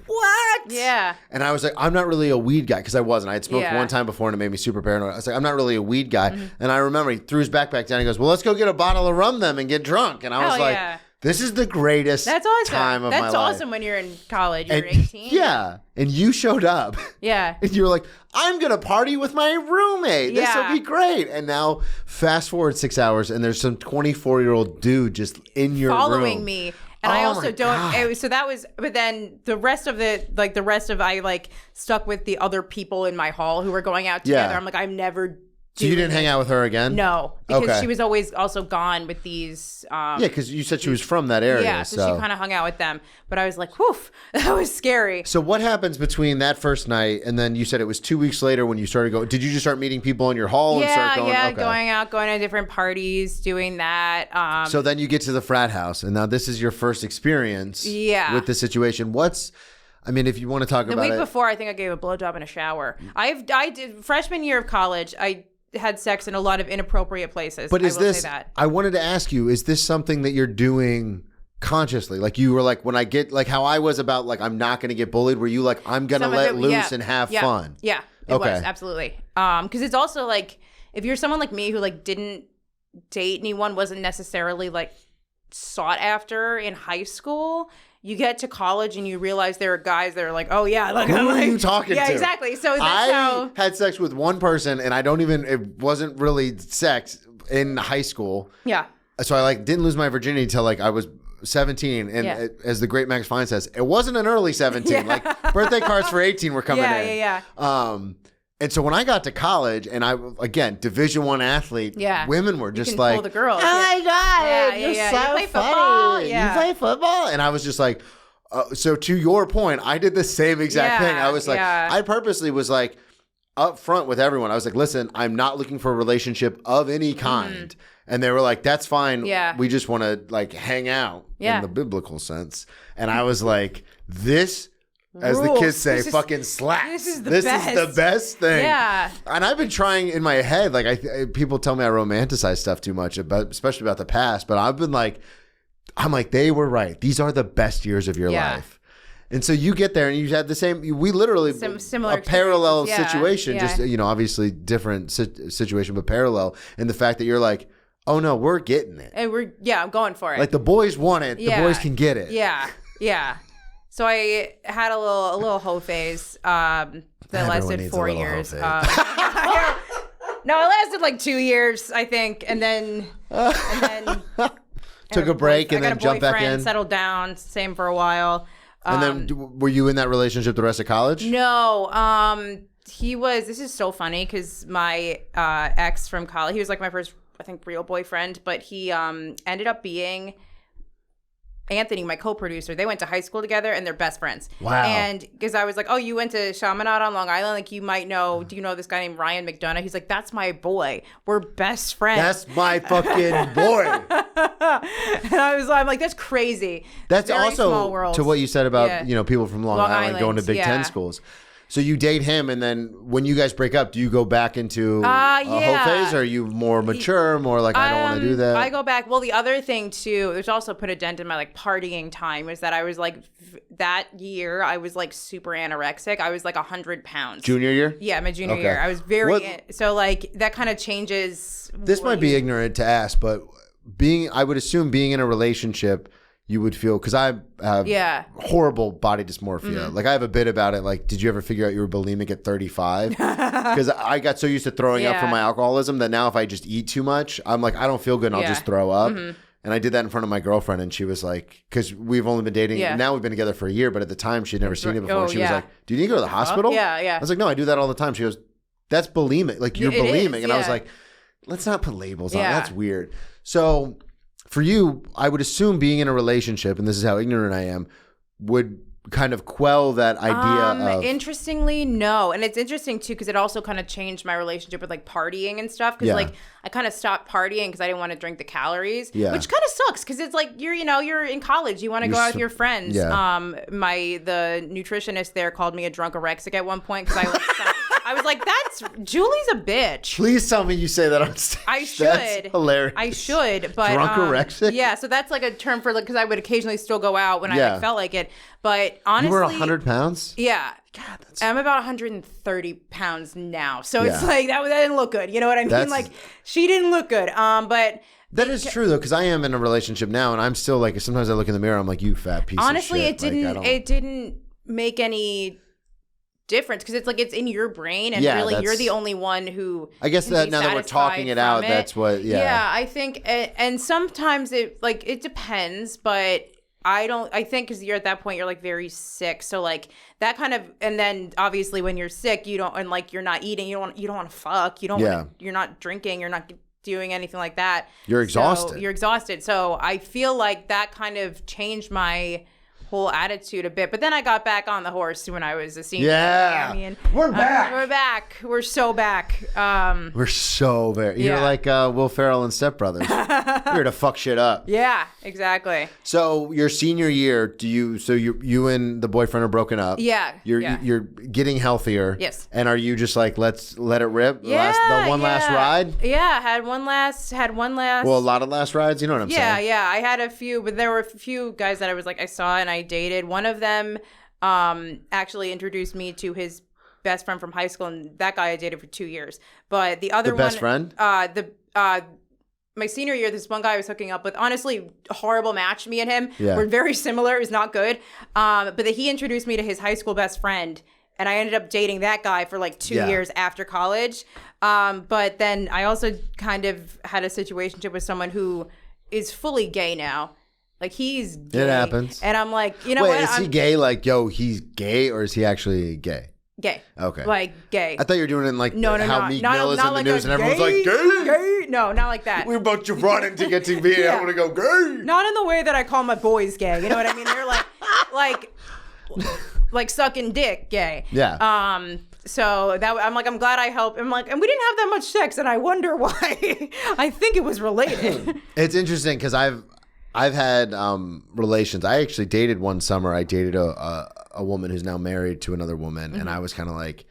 what? Yeah. And I was like, I'm not really a weed guy because I wasn't. I had smoked one time before and it made me super paranoid. I was like, I'm not really a weed guy. Mm-hmm. And I remember he threw his backpack down. He goes, well, let's go get a bottle of rum then and get drunk. And I was like, this is the greatest time of my life. That's awesome when you're in college. You're 18. Yeah. And you showed up. Yeah. And you were like, I'm going to party with my roommate. This will be great. And now fast forward 6 hours and there's some 24-year-old dude just in your room. Following me. And I also don't. So that was, but then the rest of I like stuck with the other people in my hall who were going out together. I'm like, I'm never So you didn't hang out with her again? No, because she was always also gone with these. Yeah, because you said she was from that area. Yeah, so she kind of hung out with them. But I was like, whew, that was scary. So what happens between that first night and then you said it was 2 weeks later when you started going? Did you just start meeting people in your hall and start going? Yeah, going out, going to different parties, doing that. So then you get to the frat house, and now this is your first experience with the situation. If you want to talk about it. The week before, I think I gave a blowjob in a shower. I did freshman year of college. I had sex in a lot of inappropriate places. But is this? Say that. I wanted to ask you: is this something that you're doing consciously? Like you were like, when I get like how I was about like I'm not going to get bullied. Were you like I'm going to let loose and have fun? Yeah, it was absolutely. Because it's also like if you're someone like me who like didn't date anyone, wasn't necessarily like sought after in high school. You get to college and you realize there are guys that are like, oh yeah, like who are you talking to? Yeah, exactly. So I had sex with one person, and it wasn't really sex in high school. Yeah. So I like didn't lose my virginity until like I was 17, and as the great Max Fine says, it wasn't an early 17. Like birthday cards for 18 were coming in. Yeah. And so when I got to college, and I again Division I athlete, women were just like, the girls. "Oh my god, you're so You play funny. football. Yeah. You play football," and I was just like, so to your point, I did the same exact thing. I was like, I purposely was like up front with everyone. I was like, "Listen, I'm not looking for a relationship of any kind," and they were like, "That's fine. We just want to like hang out in the biblical sense." And I was like, "This." As the kids say, fucking slaps. This is the best thing. Yeah. And I've been trying in my head, like people tell me I romanticize stuff too much, especially about the past. But I've been like, they were right. These are the best years of your life. And so you get there and you had the same. We literally similar a parallel situation, just obviously different situation, but parallel in the fact that you're like, oh no, we're getting it. And I'm going for it. Like the boys want it, the boys can get it. Yeah. So I had a little hoe phase that lasted 4 years. No, it lasted like 2 years, I think, and then took a break and then jumped back in. Settled down, same for a while. And then were you in that relationship the rest of college? No, he was. This is so funny because my ex from college, he was like my first, I think, real boyfriend, but he ended up being Anthony, my co-producer. They went to high school together and they're best friends. Wow. And because I was like, oh, you went to Chaminade on Long Island? Like, you might know, do you know this guy named Ryan McDonough? He's like, that's my boy. We're best friends. That's my fucking boy. And I'm like, that's crazy. That's very also small world. To what you said about, people from Long Island going to Big Ten schools. So you date him, and then when you guys break up, do you go back into a whole phase, or are you more mature, more like, I don't want to do that? I go back. Well, the other thing, too, there's also put a dent in my, like, partying time, is that I was, like, that year, I was, like, super anorexic. I was, like, 100 pounds. Junior year? Yeah, my junior year. I was very, so, like, that kind of changes. This might be ignorant to ask, but I would assume being in a relationship, you would feel, because I have horrible body dysmorphia. Like I have a bit about it. Like, did you ever figure out you were bulimic at 35? Because I got so used to throwing up from my alcoholism that now if I just eat too much, I'm like, I don't feel good and I'll just throw up. And I did that in front of my girlfriend, and she was like, because we've only been dating, now we've been together for a year, but at the time she'd never seen it before. She was like, do you need to go to the hospital? I was like, no, I do that all the time. She goes, that's bulimic. Like, you're bulimic. And I was like, let's not put labels on. That's weird. So for you, I would assume being in a relationship, and this is how ignorant I am, would kind of quell that idea of... Interestingly, no. And it's interesting, too, because it also kind of changed my relationship with, like, partying and stuff. Because, like, I kind of stopped partying because I didn't want to drink the calories. Which kind of sucks, because it's like, you're in college. You want to go out with your friends. The nutritionist there called me a drunkarexic at one point because I was like, Julie's a bitch. Please tell me you say that on stage. I should. That's hilarious. I should, but... Drunkarexic? Yeah, so that's like a term for, like, because I would occasionally still go out when I felt like it. But honestly... You were 100 pounds? Yeah. God, I'm about 130 pounds now. So it's like, that didn't look good. You know what I mean? Like, she didn't look good. But... That is true, though, because I am in a relationship now, and I'm still like, sometimes I look in the mirror, I'm like, you fat piece of shit. Honestly, it didn't make any difference, because it's like, it's in your brain, and really you're the only one who I guess that now that we're talking it out, that's what I think, and sometimes it depends, but I think because you're at that point, you're like very sick. So like that kind of, and then obviously when you're sick, you don't, and like you're not eating, you don't want to fuck, you're not drinking, you're not doing anything like that. You're exhausted. So you're exhausted. So I feel like that kind of changed my whole attitude a bit. But then I got back on the horse when I was a senior. Yeah. I mean, we're back. We're back. We're so back. We're so very. You're like Will Ferrell and Step Brothers. You're here to fuck shit up. Yeah, exactly. So your senior year, you and the boyfriend are broken up? Yeah. You're getting healthier. Yes. And are you just like, let's let it rip? Yeah. Last ride? Yeah, had one last. Well, a lot of last rides. You know what I'm saying? Yeah. I had a few, but there were a few guys that I was like, I saw and I dated. One of them actually introduced me to his best friend from high school, and that guy I dated for 2 years. But the other best friend? My senior year, this one guy I was hooking up with, honestly, a horrible match, me and him. Yeah. We're very similar. It was not good. But he introduced me to his high school best friend, and I ended up dating that guy for like 2 years after college. But then I also kind of had a situationship with someone who is fully gay now. Like, he's gay. It happens. And I'm like, you know what? Wait, is he gay? Like, he's gay, or is he actually gay? Gay. Okay. Like, gay. I thought you were doing it in like No, how Meek Mill is in the like news and everyone's like, gay. No, not like that. We're about to run in to get to be able to go gay. Not in the way that I call my boys gay. You know what I mean? They're like sucking dick gay. Yeah. So that I'm like, I'm glad I helped. I'm like, and we didn't have that much sex, and I wonder why. I think it was related. It's interesting because I've had relations. I actually dated one summer. I dated a woman who's now married to another woman, and I was kind of like,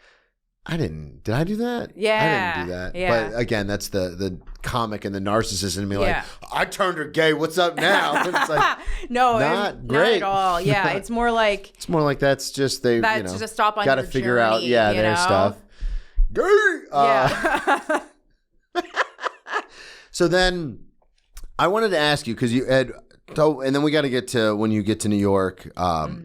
did I do that? Yeah. I didn't do that. Yeah. But again, that's the comic and the narcissist in me like, I turned her gay. What's up now? And it's like, no, not great. Not at all. Yeah, it's more like that's just just a stop on gotta your figure journey, out their stuff. Gay. Yeah. So then I wanted to ask you, because you had, and then we got to get to when you get to New York.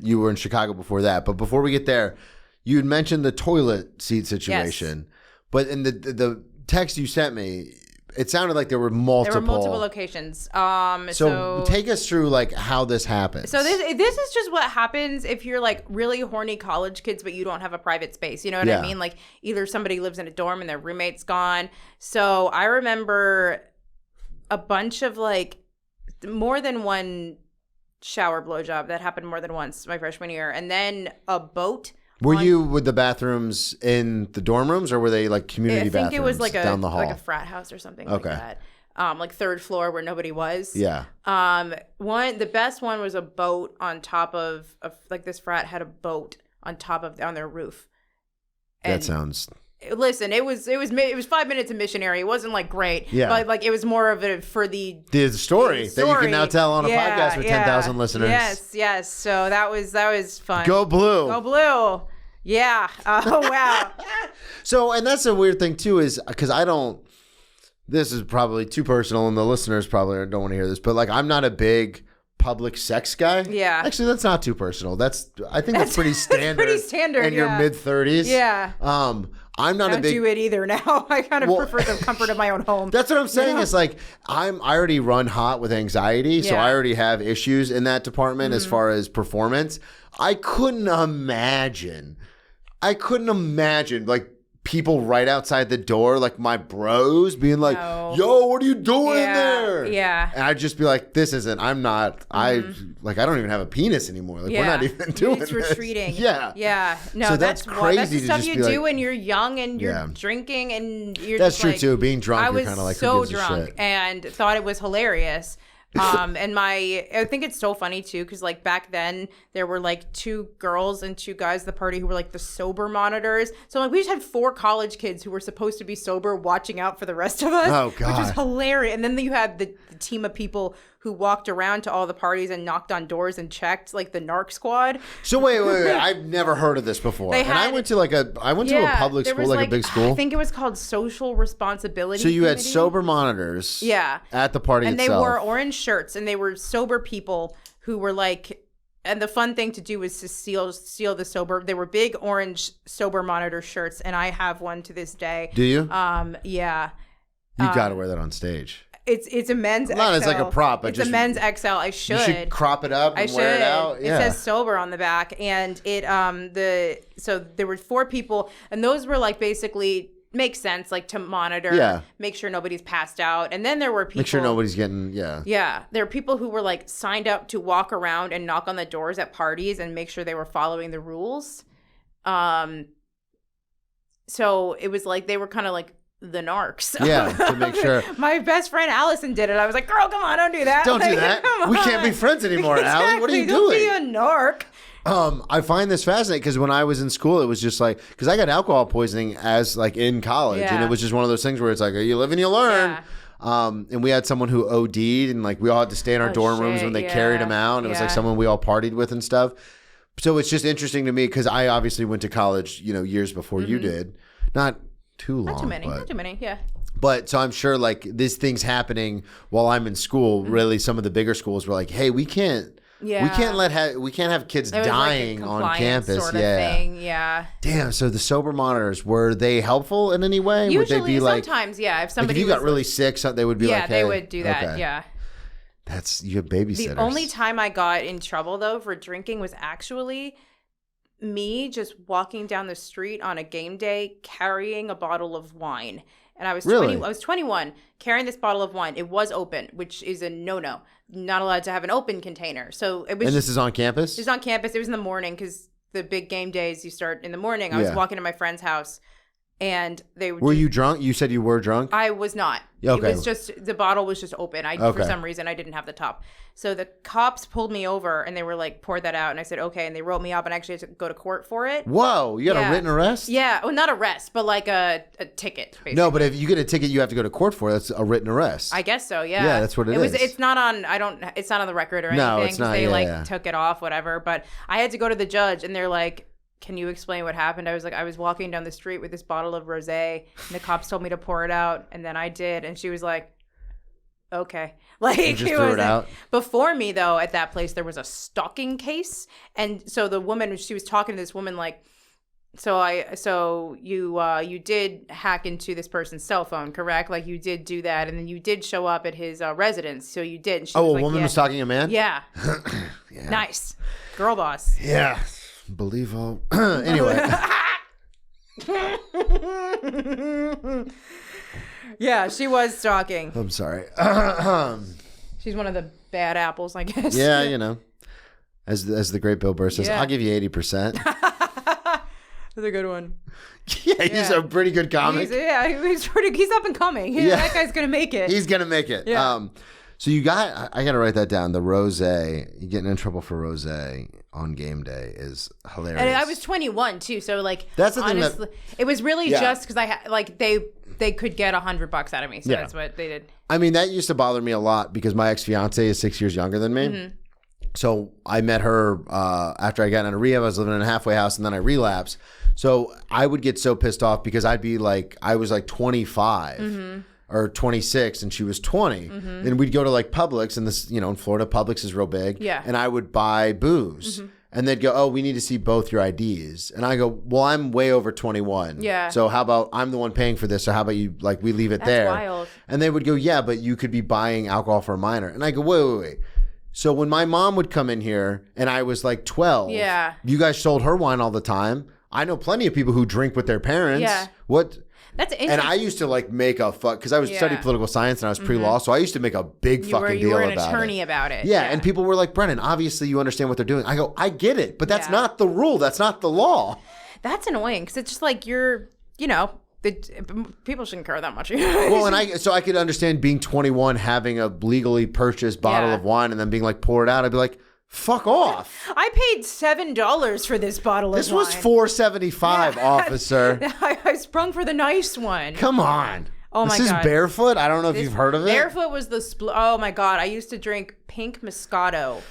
You were in Chicago before that, but before we get there, you had mentioned the toilet seat situation. Yes. But in the text you sent me, it sounded like there were multiple locations. So take us through like how this happens. So this is just what happens if you're like really horny college kids, but you don't have a private space. You know what I mean? Like either somebody lives in a dorm and their roommate's gone. So I remember a bunch of like more than one shower blowjob that happened more than once my freshman year, and then a boat. Were you with the bathrooms in the dorm rooms, or were they like community bathrooms? I think it was like down the hall, like a frat house or something like that. Like third floor where nobody was. Yeah. The best one was a boat on top of like this frat had a boat on their roof. And that sounds. Listen, it was 5 minutes of missionary. It wasn't like great, but like it was more of it for the story that you can now tell on a podcast with 10,000 listeners. Yes. So that was fun. Go blue. Go blue. Yeah. Oh wow. So, and that's a weird thing too, is because this is probably too personal, and the listeners probably don't want to hear this, but like I'm not a big public sex guy. Yeah. Actually, that's not too personal. I think that's pretty standard. Pretty standard in your mid-30s. Yeah. I'm not don't do it either now. I kind of prefer the comfort of my own home. That's what I'm saying. It's like I already run hot with anxiety, so I already have issues in that department as far as performance. I couldn't imagine like people right outside the door, like my bros, being like, "Yo, what are you doing in there?" Yeah. And I'd just be like, "This isn't. I'm not. I don't even have a penis anymore. Like we're not even doing this." It's retreating. Yeah. Yeah. No, so that's crazy. That's the to stuff just you be do like, when you're young and you're drinking and you're. That's just true like, too. Being drunk, I was you're kind of like, so who gives a drunk shit? and thought it was hilarious. And I think it's so funny too, because like back then there were like 2 girls and 2 guys at the party who were like the sober monitors. So like we just had 4 college kids who were supposed to be sober watching out for the rest of us. Oh god, which was hilarious. And then you had the team of people who walked around to all the parties and knocked on doors and checked, like the narc squad. So wait, I've never heard of this before. I went to a public school, like a big school. I think it was called Social Responsibility. So you had sober monitors, at the party and itself. they wore orange shirts, and they were sober people who were like. And the fun thing to do was to steal the sober. They were big orange sober monitor shirts, and I have one to this day. Do you? Yeah. You got to wear that on stage. It's a men's XL. Not as like a prop, but it's just a men's XL. I should. You should crop it up and wear it out. Yeah. It says sober on the back, and so there were 4 people, and those were like basically makes sense, like to monitor, make sure nobody's passed out, and then there were people make sure nobody's getting there were people who were like signed up to walk around and knock on the doors at parties and make sure they were following the rules. So it was like they were kind of like the narcs. Yeah, to make sure. My best friend Allison did it. I was like, girl, come on, don't do that. Don't do that. We can't be friends anymore, exactly. Allie. What are you Don't doing? be a narc. I find this fascinating because when I was in school, it was just like, because I got alcohol poisoning as like in college, and it was just one of those things where it's like, you live and you learn. And we had someone who OD'd, and like we all had to stay in our dorm rooms when they carried him out. And it was like someone we all partied with and stuff. So it's just interesting to me because I obviously went to college, years before you did. Not too long. Not too many, yeah. But so I'm sure like this thing's happening while I'm in school. Really, some of the bigger schools were like, hey, we can't have kids dying on campus. Sort of thing. Yeah. Damn. So the sober monitors, were they helpful in any way? Usually, would they be like, sometimes, yeah. If somebody if you got really sick, they would be like, hey, they would do that. Okay. Yeah. You have babysitters. The only time I got in trouble though for drinking was actually me just walking down the street on a game day carrying a bottle of wine. And I was 21 carrying this bottle of wine. It was open, which is a no-no. Not allowed to have an open container. So it was. And this is on campus? It was on campus. It was in the morning because the big game days you start in the morning. I was walking to my friend's house, and they were. You drunk? You said you were drunk? I was not. Okay. It was just the bottle was just open. For some reason I didn't have the top. So the cops pulled me over and they were like, pour that out. And I said, okay. And they wrote me up and I actually had to go to court for it. Whoa. You got a written arrest? Yeah. Well, not arrest, but like a ticket, basically. No, but if you get a ticket you have to go to court for, that's a written arrest. I guess so, yeah. Yeah, that's what it is. It's not on it's not on the record or anything. No, it's not. They took it off, whatever. But I had to go to the judge and they're like, can you explain what happened? I was like, I was walking down the street with this bottle of rosé and the cops told me to pour it out. And then I did. And she was like, okay. Like, you just threw it out. Before me, though, at that place, there was a stalking case. And so the woman, she was talking to this woman like, so you did hack into this person's cell phone, correct? Like you did do that. And then you did show up at his residence. So you did. And she was like, woman was talking to a man? Yeah. Yeah. Nice. Girl boss. Yeah. Believe all. Anyway. Yeah, she was stalking. I'm sorry. She's one of the bad apples, I guess. Yeah, as the great Bill Burr says, I'll give you 80%. That's a good one. Yeah, he's a pretty good comic. He's up and coming. That guy's gonna make it. He's gonna make it. Yeah. So I got to write that down. The rosé, you getting in trouble for rosé on game day is hilarious. And I was 21 too, so like that's the honestly, thing it was really just because I had like they could get $100 out of me, so that's what they did. I mean, that used to bother me a lot because my ex-fiance is 6 years younger than me. Mm-hmm. So I met her after I got out of rehab. I was living in a halfway house, and then I relapsed. So I would get so pissed off because I'd be like, I was like 25. Mm-hmm. Or 26 and she was 20. Mm-hmm. And we'd go to like Publix, and this, in Florida, Publix is real big. Yeah. And I would buy booze. Mm-hmm. And they'd go, oh, we need to see both your IDs. And I go, well, I'm way over 21. Yeah. So how about I'm the one paying for this? So how about you, like, we leave it there? That's wild. And they would go, yeah, but you could be buying alcohol for a minor. And I go, wait. So when my mom would come in here and I was like 12, you guys sold her wine all the time. I know plenty of people who drink with their parents. Yeah. What? That's interesting. And I used to like make a fuck because I was studying political science and I was pre-law, so I used to make a big fucking deal about it. You were an attorney about it. Yeah, and people were like, Brennan, obviously you understand what they're doing. I go, I get it, but that's not the rule. That's not the law. That's annoying because it's just like people shouldn't care that much. Well, and I could understand being 21, having a legally purchased bottle of wine, and then being like, pour it out. I'd be like, fuck off. I paid $7 for this bottle of wine. This was $4.75, officer. I sprung for the nice one. Come on. Oh my God. This is Barefoot? I don't know if you've heard of it. Barefoot was oh my God. I used to drink pink Moscato.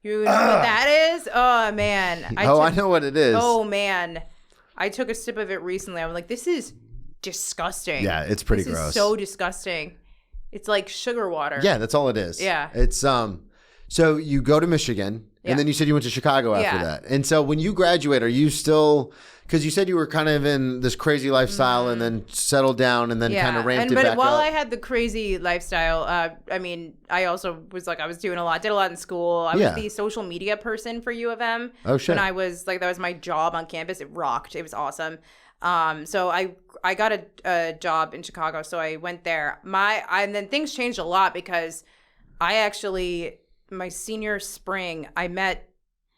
You know what that is? Oh man. I know what it is. Oh man. I took a sip of it recently. I was like, this is disgusting. Yeah, it's pretty gross. This is so disgusting. It's like sugar water. Yeah, that's all it is. Yeah. It's So you go to Michigan, and then you said you went to Chicago after that. And so when you graduate, are you still... Because you said you were kind of in this crazy lifestyle and then settled down and then kind of ramped it back up. But while I had the crazy lifestyle, I mean, I also was like, I was doing did a lot in school. I was the social media person for U of M. Oh, shit. When I was like, that was my job on campus. It rocked. It was awesome. So I got a job in Chicago. So I went there. And then things changed a lot because I actually, my senior spring, I met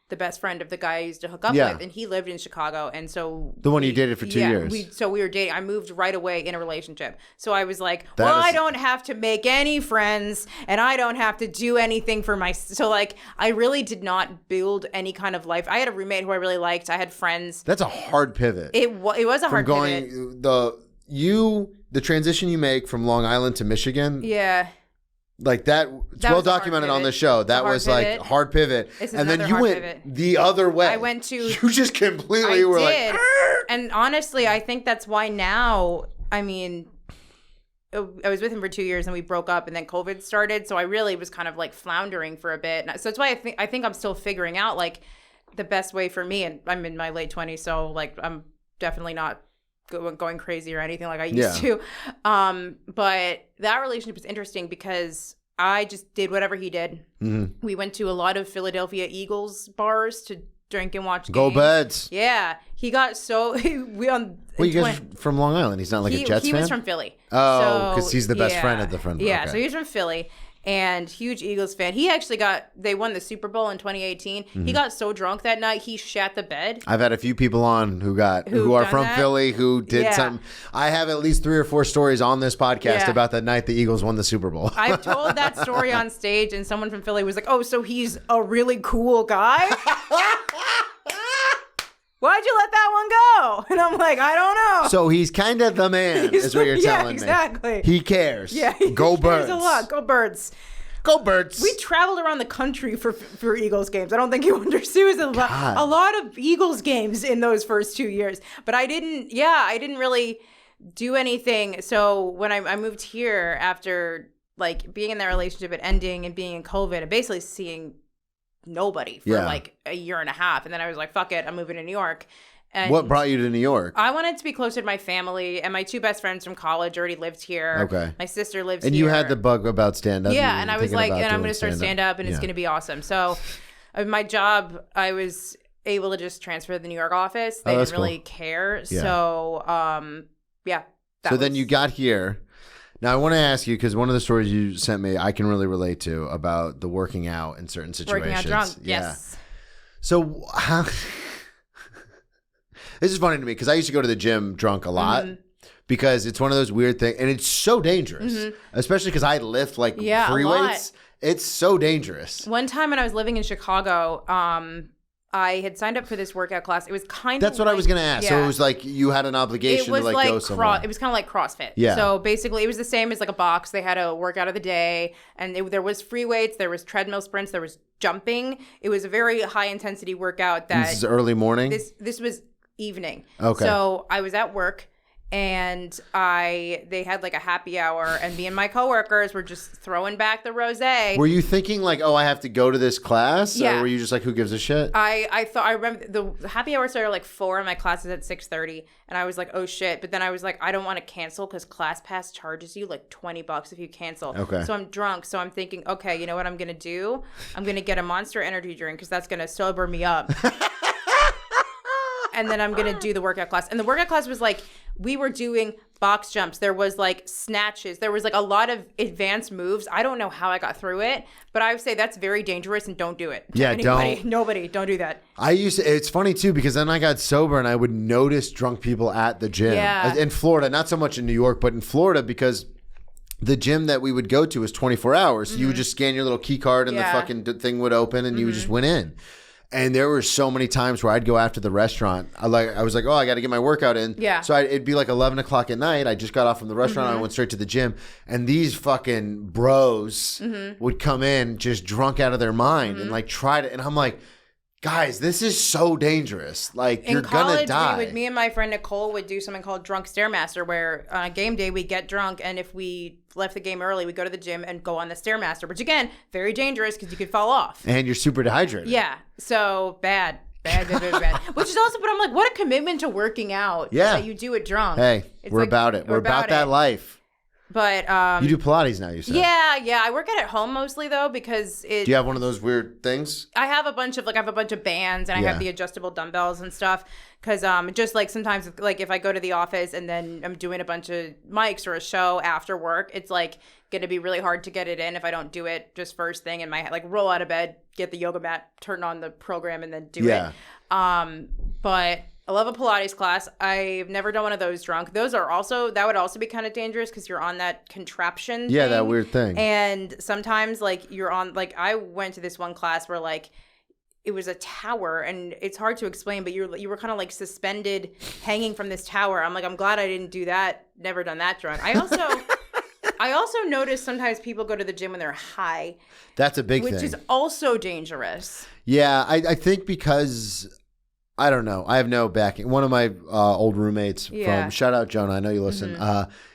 the best friend of the guy I used to hook up with, and he lived in Chicago, and so the one you dated for 2 years. So we were dating. I moved right away in a relationship. So I was like, I don't have to make any friends, and I don't have to do anything for my. So like, I really did not build any kind of life. I had a roommate who I really liked. I had friends. That's a hard pivot. It was a hard pivot. The transition you make from Long Island to Michigan. Yeah. Like that, it's well documented on the show. That was like a hard pivot. And then you went the other way. I went to... You just completely were like... And honestly, I think that's why now, I mean, I was with him for 2 years and we broke up and then COVID started. So I really was kind of like floundering for a bit. So that's why I think I'm still figuring out like the best way for me. And I'm in my late 20s. So like I'm definitely not going crazy or anything like I used to. But that relationship was interesting because I just did whatever he did. Mm-hmm. We went to a lot of Philadelphia Eagles bars to drink and watch games. Go Birds. Yeah. He got so... you guys from Long Island. He's not like a Jets fan? He was from Philly. Oh, because he's the best friend of the friend. Yeah, so he's from Philly. And huge Eagles fan. He actually they won the Super Bowl in 2018. Mm-hmm. He got so drunk that night, he shat the bed. I've had a few people on who are from Philly who did something. I have at least 3 or 4 stories on this podcast about that night the Eagles won the Super Bowl. I've told that story on stage and someone from Philly was like, oh, so he's a really cool guy? Why'd you let that one go? And I'm like, I don't know. So he's kind of the man, is what you're telling me. Exactly. He cares. Yeah, Go Birds. He cares a lot. Go Birds. Go Birds. We traveled around the country for Eagles games. I don't think you understood. It was a lot of Eagles games in those first 2 years. But I didn't really do anything. So when I moved here after like being in that relationship and ending and being in COVID and basically seeing nobody for like a year and a half. And then I was like, fuck it, I'm moving to New York. And what brought you to New York? I wanted to be closer to my family, and my 2 best friends from college already lived here. Okay. My sister lives here. And you had the bug about stand-up. Yeah, and I was like, and I'm going to start stand-up, and it's going to be awesome. So my job, I was able to just transfer to the New York office. They didn't really care. Yeah. So, So then you got here. Now, I want to ask you, because one of the stories you sent me, I can really relate to about the working out in certain situations. Working out drunk, yes. So, how... This is funny to me, because I used to go to the gym drunk a lot, because it's one of those weird things, and it's so dangerous, especially because I lift like free weights. It's so dangerous. One time when I was living in Chicago, I had signed up for this workout class. It was kind of That's what I was going to ask. Yeah. So it was like you had an obligation to like go somewhere. It was kind of like CrossFit. Yeah. So basically it was the same as like a box. They had a workout of the day, and there was free weights, there was treadmill sprints, there was jumping. It was a very high intensity workout. This is early morning? This was evening. Okay. So I was at work. And they had like a happy hour, and me and my coworkers were just throwing back the rosé. Were you thinking like, oh, I have to go to this class? Yeah. Or were you just like, who gives a shit? I remember the happy hour started like 4 and my class is at 6:30, and I was like, oh shit. But then I was like, I don't want to cancel because ClassPass charges you like $20 if you cancel. Okay. So I'm drunk. So I'm thinking, okay, you know what I'm gonna do? I'm gonna get a Monster Energy drink because that's gonna sober me up. And then I'm going to do the workout class. And the workout class was like, we were doing box jumps. There was like snatches. There was like a lot of advanced moves. I don't know how I got through it, but I would say that's very dangerous and don't do it. Yeah, don't. Nobody, don't do that. It's funny too, because then I got sober and I would notice drunk people at the gym. Yeah. In Florida, not so much in New York, but in Florida, because the gym that we would go to was 24 hours. So you would just scan your little key card and the fucking thing would open and you just went in. And there were so many times where I'd go after the restaurant. I was like, oh, I got to get my workout in. Yeah. So it'd be like 11 o'clock at night. I just got off from the restaurant. And I went straight to the gym. And these fucking bros would come in just drunk out of their mind and like try to. And I'm like, guys, this is so dangerous. Like, you're gonna die. Me and my friend Nicole would do something called Drunk Stairmaster, where on a game day we get drunk, and if we left the game early, we go to the gym and go on the Stairmaster, which again, very dangerous because you could fall off. And you're super dehydrated. Yeah, so bad. Which is also, but I'm like, what a commitment to working out. Yeah. That you do it drunk. Hey, we're about it. We're about that life. But you do Pilates now, you said. Yeah. I work at home mostly though, because do you have one of those weird things? I have a bunch of bands, and I have the adjustable dumbbells and stuff. Because just like sometimes, like if I go to the office and then I'm doing a bunch of mics or a show after work, it's like going to be really hard to get it in if I don't do it just first thing in my head. Like roll out of bed, get the yoga mat, turn on the program, and then do it. But I love a Pilates class. I've never done one of those drunk. That would also be kind of dangerous because you're on that contraption thing. That weird thing. And sometimes like you're on, like I went to this one class where like it was a tower, and it's hard to explain, but you were kind of like suspended hanging from this tower. I'm like, I'm glad I didn't do that. Never done that drunk. I also notice sometimes people go to the gym when they're high. That's a big thing. Which is also dangerous. Yeah, I think because... I don't know. I have no backing. One of my old roommates from, shout out Jonah, I know you listen,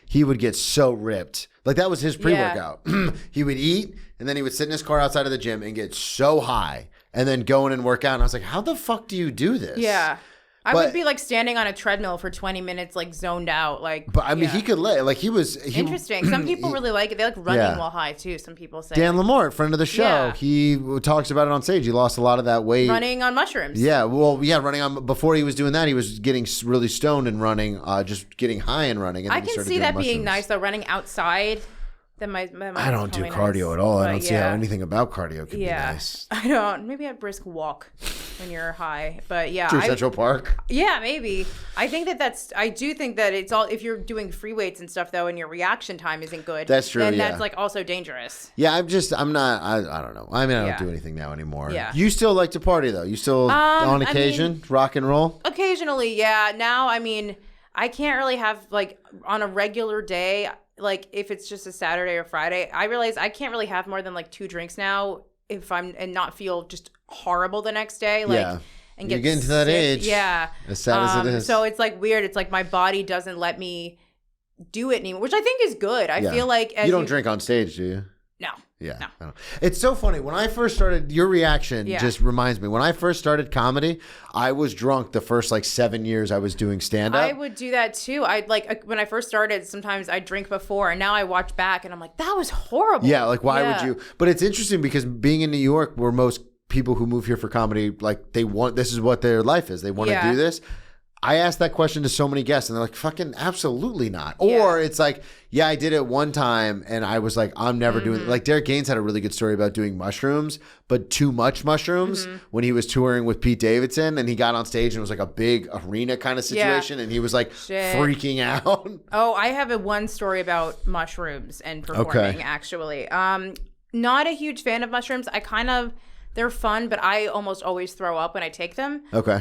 he would get so ripped. Like that was his pre-workout. He would eat, and then he would sit in his car outside of the gym and get so high and then go in and work out. And I was like, how the fuck do you do this? Yeah. I would be like standing on a treadmill for 20 minutes, like zoned out. But I mean, he could like he was interesting. Some people really like it. They like running while high too. Some people say. Dan Lamort, friend of the show, he talks about it on stage. He lost a lot of that weight running on mushrooms. Yeah, running on. Before he was doing that, he was getting really stoned and running, just getting high and running. And I can see that being nice though. Running outside. I don't do cardio at all. I don't see how anything about cardio could be nice. I don't. Maybe a brisk walk when you're high. But yeah. Through Central Park? Yeah, maybe. I think I do think that it's all, if you're doing free weights and stuff though, and your reaction time isn't good. That's true, then that's like also dangerous. Yeah, I'm not, I don't know. I mean, I don't do anything now anymore. Yeah. You still like to party though? You still, on occasion, rock and roll? Occasionally, yeah. Now, I mean, I can't really have like on a regular day, like if it's just a Saturday or Friday, I realize I can't really have more than like 2 drinks now and not feel just horrible the next day. And you're getting to that age. Yeah. As sad as it is. So it's like weird. It's like my body doesn't let me do it anymore, which I think is good. I feel like you don't drink on stage, do you? No. Yeah. No. It's so funny. When I first started, your reaction just reminds me. When I first started comedy, I was drunk the first like 7 years I was doing stand-up. I would do that too. I'd like, when I first started, sometimes I'd drink before, and now I watch back and I'm like, that was horrible. Yeah, like why would you? But it's interesting because being in New York, where most people who move here for comedy, like this is what their life is. They want to do this. I asked that question to so many guests, and they're like, fucking absolutely not. Or it's like, I did it one time, and I was like, I'm never doing it. Like, Derek Gaines had a really good story about doing mushrooms, but too much mushrooms when he was touring with Pete Davidson, and he got on stage, and it was like a big arena kind of situation, and he was like freaking out. Oh, I have one story about mushrooms and performing, actually. Not a huge fan of mushrooms. They're fun, but I almost always throw up when I take them. Okay.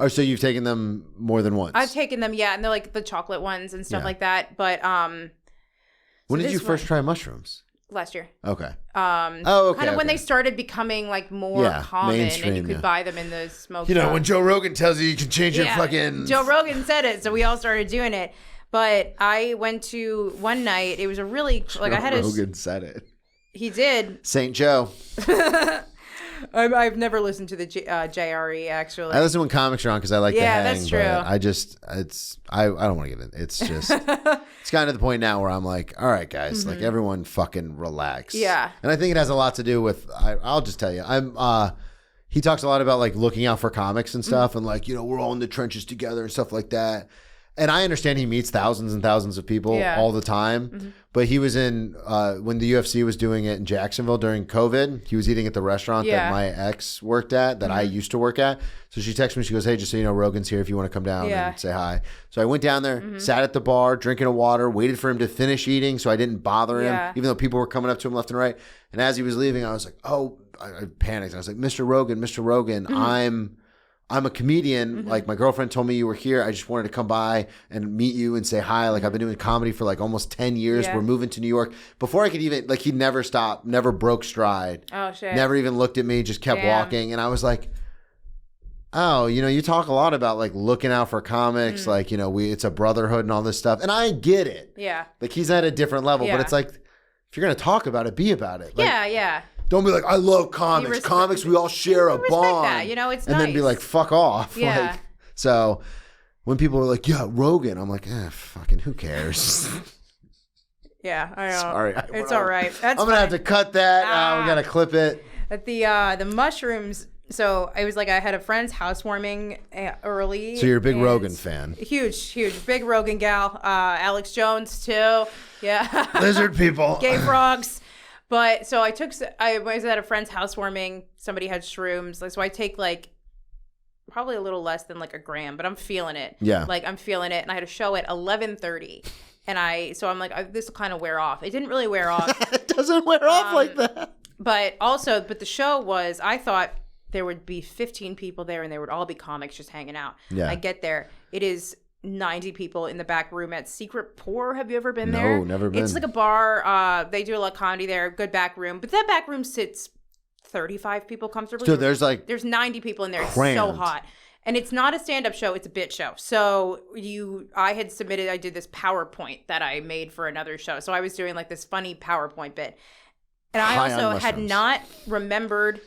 So you've taken them more than once? I've taken them, and they're like the chocolate ones and stuff like that. But when did you first try mushrooms? Last year. Okay. Kind of when they started becoming like more common, and you could buy them in the smoke. When Joe Rogan tells you can change your fucking. Joe Rogan said it, so we all started doing it. But I went to one night. It was a really Rogan said it. He did. St. Joe. I've never listened to the JRE actually. I listen when comics are on because I like to hang. That's true. But I don't want to get in. It's just it's kind of the point now where I'm like, all right, guys, like everyone fucking relax. Yeah. And I think it has a lot to do with I'll just tell you, he talks a lot about like looking out for comics and stuff, and like we're all in the trenches together and stuff like that. And I understand he meets thousands and thousands of people all the time. But he was in, when the UFC was doing it in Jacksonville during COVID, he was eating at the restaurant that my ex worked at, that I used to work at. So she texted me, she goes, hey, just so you know, Rogan's here if you want to come down and say hi. So I went down there, sat at the bar, drinking a water, waited for him to finish eating so I didn't bother him, even though people were coming up to him left and right. And as he was leaving, I was like, I panicked. I was like, Mr. Rogan, I'm a comedian. Like, my girlfriend told me you were here. I just wanted to come by and meet you and say hi. Like, I've been doing comedy for like almost 10 years. We're moving to New York. Before I could even, like, he never stopped, never broke stride. Oh, shit. Never even looked at me, just kept walking. And I was like, oh, you talk a lot about like looking out for comics, like, it's a brotherhood and all this stuff. And I get it. Yeah. Like he's at a different level, but it's like, if you're going to talk about it, be about it. Like, yeah. Don't be like, I love comics. Comics, we all share a bond. That. It's and nice. then be like, fuck off. Yeah. Like, so when people are like, yeah, Rogan, I'm like, fucking who cares? Yeah, I know. Sorry. It's all right. That's I'm going to have to cut that. We got to clip it. At the mushrooms, so I was like, I had a friend's housewarming early. So you're a big Rogan fan. Huge. Big Rogan gal. Alex Jones, too. Yeah. Lizard people. Gay frogs. But so I was at a friend's housewarming. Somebody had shrooms. So I take like probably a little less than like a gram, but I'm feeling it. Yeah. Like I'm feeling it. And I had a show at 11:30. And I'm like, this will kind of wear off. It didn't really wear off. It doesn't wear off like that. But the show was, I thought there would be 15 people there and they would all be comics just hanging out. Yeah. I get there. It is 90 people in the back room at Secret Pour. Have you ever been there? No, never been. It's like a bar. They do a lot of comedy there. Good back room. But that back room sits 35 people comfortably. So there's 90 people in there. Crammed. It's so hot. And it's not a stand-up show. It's a bit show. So I did this PowerPoint that I made for another show. So I was doing like this funny PowerPoint bit. And I also had not remembered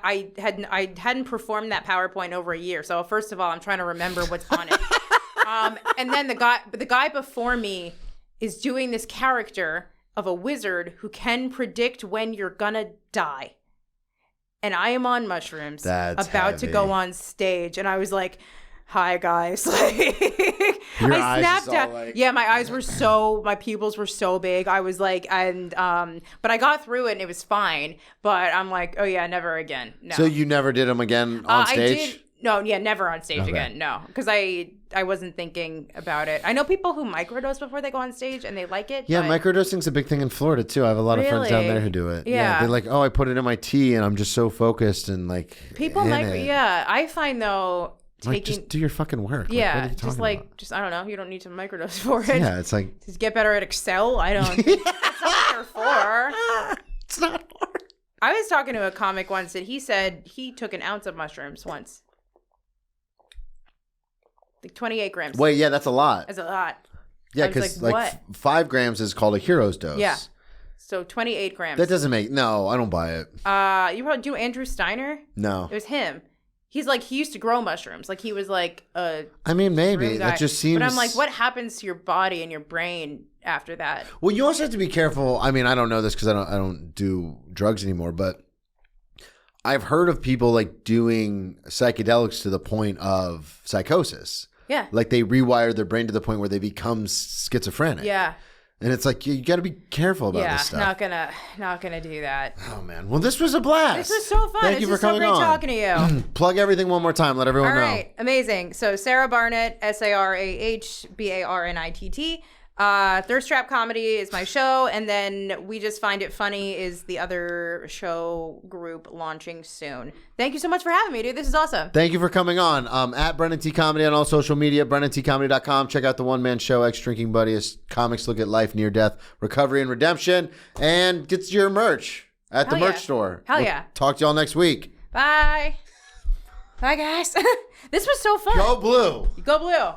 I hadn't performed that PowerPoint over a year. So first of all, I'm trying to remember what's on it. And then the guy before me is doing this character of a wizard who can predict when you're gonna die. And I am on mushrooms, That's about to go on stage, and I was like, "Hi guys!" Like, Your I eyes snapped out. like... Yeah, my pupils were so big. I was like, but I got through it and it was fine. But I'm like, oh yeah, never again. No. So you never did them again on stage? I did. No, yeah, never on stage again. No, because I wasn't thinking about it. I know people who microdose before they go on stage and they like it. Yeah, but... microdosing's a big thing in Florida too. I have a lot of friends down there who do it. Yeah. They're like, oh, I put it in my tea and I'm just so focused and like. People yeah. I find though. Like, just do your fucking work. Yeah, like, just like, I don't know. You don't need to microdose for it. Yeah, it's like. Just get better at Excel. I don't. That's not what they're for. It's not hard. I was talking to a comic once and he said he took an ounce of mushrooms once. Like 28 grams. Wait, yeah, that's a lot. That's a lot. Yeah, because like 5 grams is called a hero's dose. Yeah. So 28 grams. That doesn't make, no, I don't buy it. You probably do Andrew Steiner? No. It was him. He's like, he used to grow mushrooms. Like he was like a I mean, maybe. That just seems. But I'm like, what happens to your body and your brain after that? Well, you also have to be careful. I mean, I don't know this because I don't do drugs anymore, but I've heard of people like doing psychedelics to the point of psychosis. Yeah. Like they rewire their brain to the point where they become schizophrenic. Yeah. And it's like, you got to be careful about this stuff. not gonna do that. Oh, man. Well, this was a blast. This was so fun. Thank you for coming on. So great talking to you. Plug everything one more time. Let everyone know. All right. Amazing. So Sarah Barnitt, SarahBarnitt. Thirst Trap Comedy is my show. And then We Just Find It Funny is the other show group launching soon. Thank you so much for having me, dude. This is awesome. Thank you for coming on. At Brennan T Comedy on all social media, BrennanTComedy.com. Check out the one-man show, Ex Drinking Buddy, as comics look at life, near death, recovery, and redemption. And get your merch at the merch store. Hell yeah. Talk to y'all next week. Bye. Bye, guys. This was so fun. Go Blue. Go Blue.